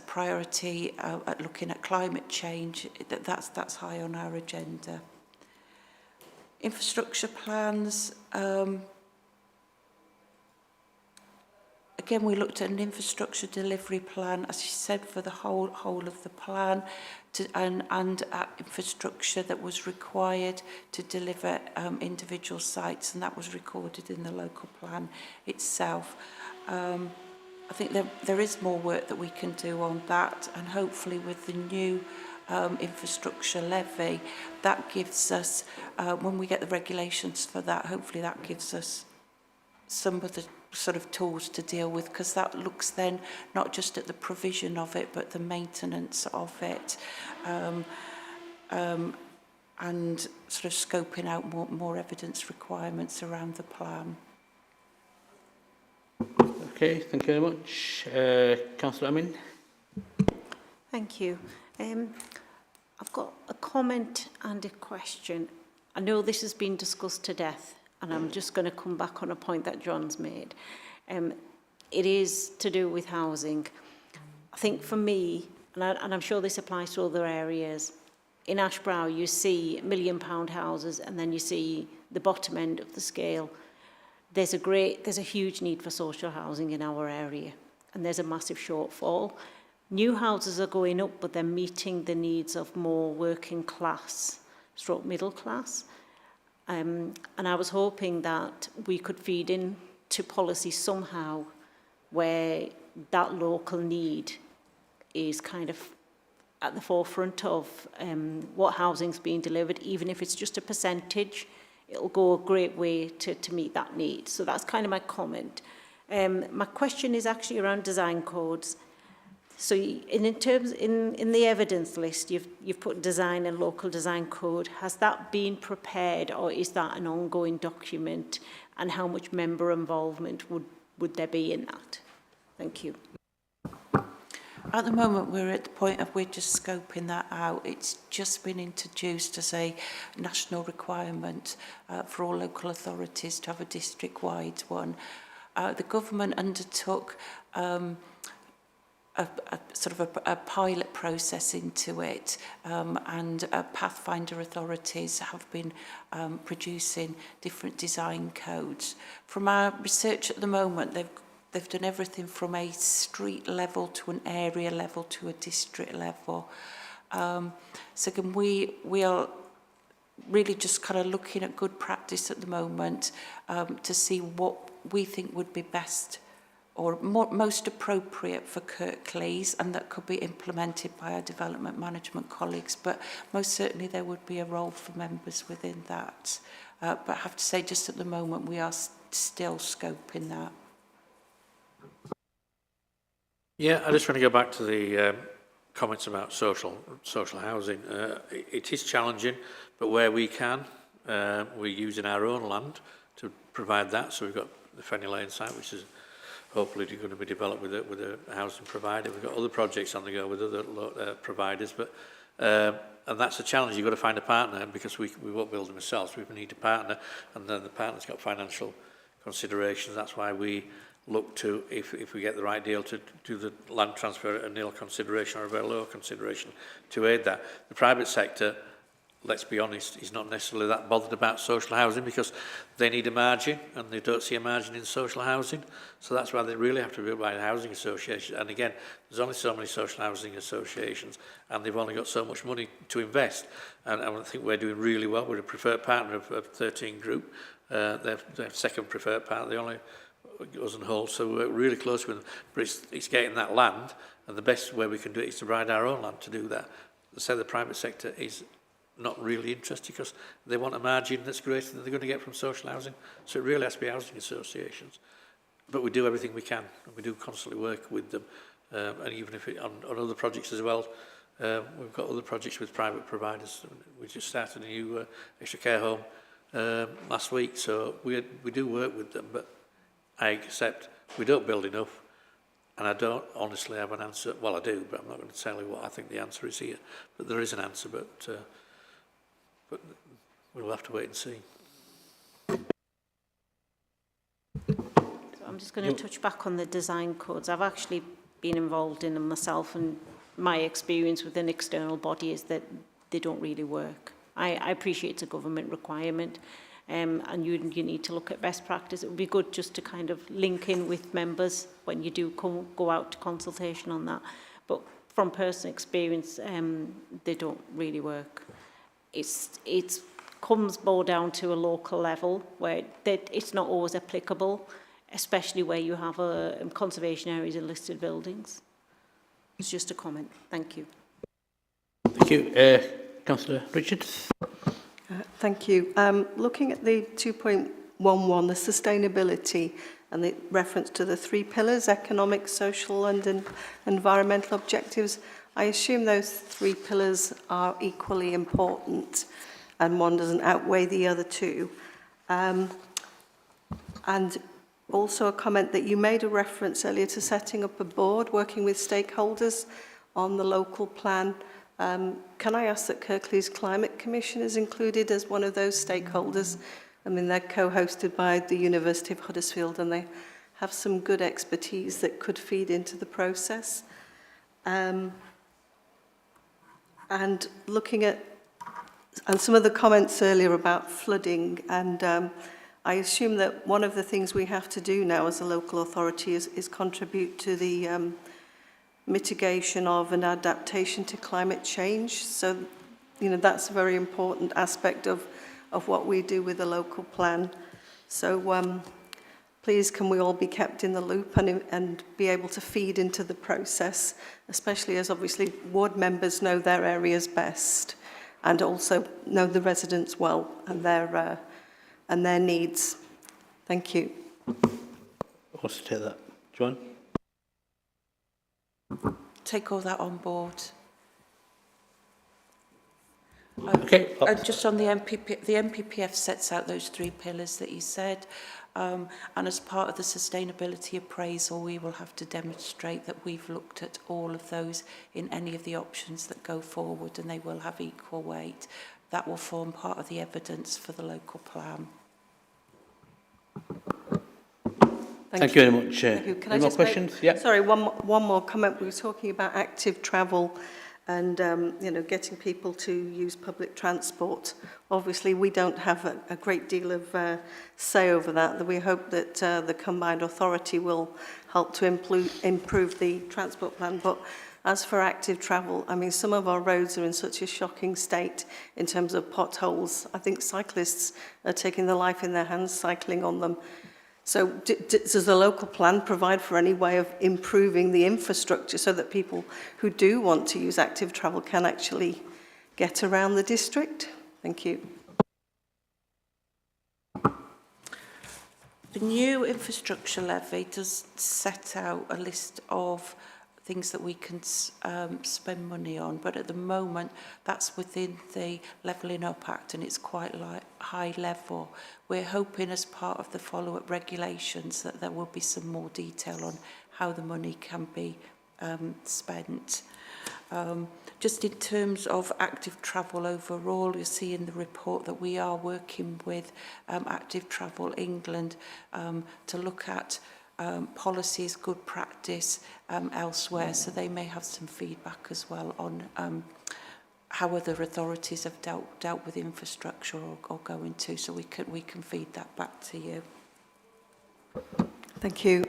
priority at looking at climate change, that's high on our agenda. Infrastructure plans. Again, we looked at an infrastructure delivery plan, as you said, for the whole of the plan, and infrastructure that was required to deliver individual sites, and that was recorded in the local plan itself. I think there is more work that we can do on that, and hopefully with the new infrastructure levy, that gives us, when we get the regulations for that, hopefully that gives us some of the sort of tools to deal with, because that looks then not just at the provision of it but the maintenance of it, and sort of scoping out more evidence requirements around the plan. Okay, thank you very much. Councillor Amin. Thank you. I've got a comment and a question. I know this has been discussed to death, and I'm just going to come back on a point that John's made. It is to do with housing. I think for me, and I'm sure this applies to other areas, in Ashbrow you see £1 million houses, and then you see the bottom end of the scale. There's a huge need for social housing in our area, and there's a massive shortfall. New houses are going up, but they're meeting the needs of more working class, stroke middle class. And I was hoping that we could feed into policy somehow where that local need is kind of at the forefront of what housing's being delivered, even if it's just a percentage. It'll go a great way to meet that need. So that's kind of my comment. My question is actually around design codes. So in the evidence list, you've put design and local design code. Has that been prepared, or is that an ongoing document? And how much member involvement would there be in that? Thank you. At the moment, we're at the point of we're just scoping that out. It's just been introduced as a national requirement for all local authorities to have a district-wide one. The government undertook a pilot process into it, and Pathfinder authorities have been producing different design codes. From our research at the moment, they've done everything from a street level to an area level to a district level. So again, we are really just kind of looking at good practice at the moment to see what we think would be best or most appropriate for Kirklees, and that could be implemented by our development management colleagues. But most certainly there would be a role for members within that. But I have to say, just at the moment, we are still scoping that. Yeah, I just want to go back to the comments about social housing. It is challenging, but where we can, we're using our own land to provide that. So we've got the Fenny Lane site, which is hopefully going to be developed with a housing provider. We've got other projects on the go with other providers, but and that's a challenge. You've got to find a partner, because we won't build them ourselves. We need a partner, and then the partner's got financial considerations. That's why we look to, if we get the right deal, to do the land transfer at a nil consideration or a very low consideration to aid that. The private sector, let's be honest, is not necessarily that bothered about social housing, because they need a margin and they don't see a margin in social housing. So that's why they really have to be by housing associations. And again, there's only so many social housing associations and they've only got so much money to invest. And I think we're doing really well. We're a preferred partner of 13 Group. Their second preferred partner, they only us and Hull, so we're really close with them. But it's getting that land, and the best way we can do it is to provide our own land to do that. So the private sector is not really interested, because they want a margin that's greater than they're going to get from social housing. So it really has to be housing associations. But we do everything we can, and we do constantly work with them. And even if on other projects as well, we've got other projects with private providers. We just started a new extra care home last week, so we do work with them. But I accept we don't build enough, and I don't honestly have an answer. Well, I do, but I'm not going to tell you what I think the answer is here. But there is an answer, but we'll have to wait and see. So I'm just going to touch back on the design codes. I've actually been involved in them myself, and my experience with an external body is that they don't really work. I appreciate it's a government requirement, and you need to look at best practice. It would be good just to kind of link in with members when you do go out to consultation on that. But from personal experience, they don't really work. It comes more down to a local level where it's not always applicable, especially where you have conservation areas and listed buildings. It's just a comment. Thank you. Thank you. Councillor Richards. Thank you. Looking at the 2.11, the sustainability and the reference to the 3 pillars, economic, social and environmental objectives, I assume those 3 pillars are equally important and one doesn't outweigh the other 2. And also a comment that you made a reference earlier to setting up a board working with stakeholders on the local plan. Can I ask that Kirklees Climate Commission is included as one of those stakeholders? I mean, they're co-hosted by the University of Huddersfield, and they have some good expertise that could feed into the process. And looking at some of the comments earlier about flooding, and I assume that one of the things we have to do now as a local authority is contribute to the mitigation of and adaptation to climate change. So, you know, that's a very important aspect of what we do with the local plan. So please can we all be kept in the loop and be able to feed into the process, especially as obviously ward members know their areas best and also know the residents well and their needs. Thank you. What's to take that? Joanne? Take all that on board. Okay. Just on the NPPF sets out those 3 pillars that you said, and as part of the sustainability appraisal, we will have to demonstrate that we've looked at all of those in any of the options that go forward, and they will have equal weight. That will form part of the evidence for the local plan. Thank you very much. Thank you. Can Any more questions? Yeah. Sorry, one more comment. We were talking about active travel and you know, getting people to use public transport. Obviously, we don't have a great deal of say over that. We hope that the combined authority will help to improve the transport plan. But as for active travel, I mean, some of our roads are in such a shocking state in terms of potholes. I think cyclists are taking their life in their hands cycling on them. So does the local plan provide for any way of improving the infrastructure so that people who do want to use active travel can actually get around the district? Thank you. The new infrastructure levy does set out a list of things that we can spend money on. But at the moment, that's within the Levelling Up Act, and it's quite high level. We're hoping as part of the follow-up regulations that there will be some more detail on how the money can be spent. Just in terms of active travel overall, you'll see in the report that we are working with Active Travel England to look at policies, good practice elsewhere, so they may have some feedback as well on how other authorities have dealt with infrastructure or going to, so we can feed that back to you. Thank you.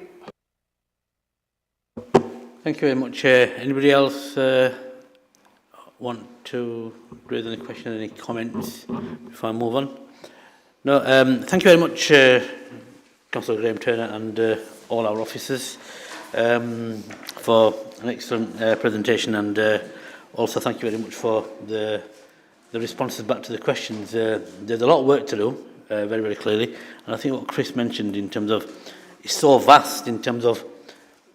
Thank you very much. Anybody else want to raise any questions, any comments before I move on? No. Thank you very much, Councillor Graham Turner and all our officers for an excellent presentation, and also thank you very much for the responses back to the questions. There's a lot of work to do, very, very clearly, and I think what Chris mentioned in terms of it's so vast in terms of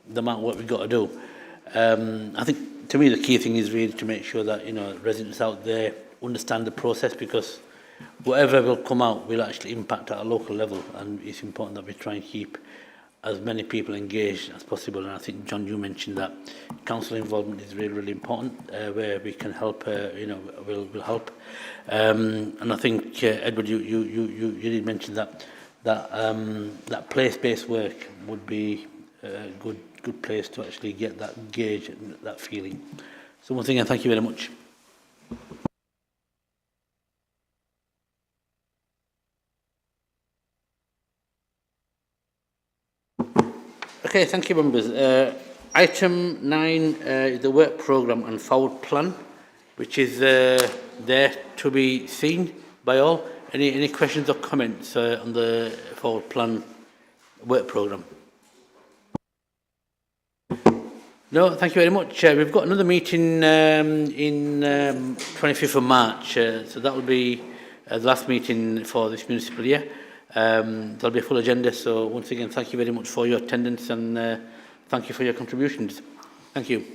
the amount of work we've got to do. I think to me the key thing is really to make sure that residents out there understand the process, because whatever will come out will actually impact at a local level, and it's important that we try and keep as many people engaged as possible. And I think, John, you mentioned that council involvement is really, really important, where we can help, will help. And I think, Edward, you did mention that place-based work would be a good place to actually get that gauge and that feeling. So once again, thank you very much. Okay, thank you, members. Item 9 is the work programme and forward plan, which is there to be seen by all. Any questions or comments on the forward plan work programme? No, thank you very much. We've got another meeting in 25th of March, so that will be the last meeting for this municipal year. There'll be a full agenda, so once again, thank you very much for your attendance, and thank you for your contributions. Thank you.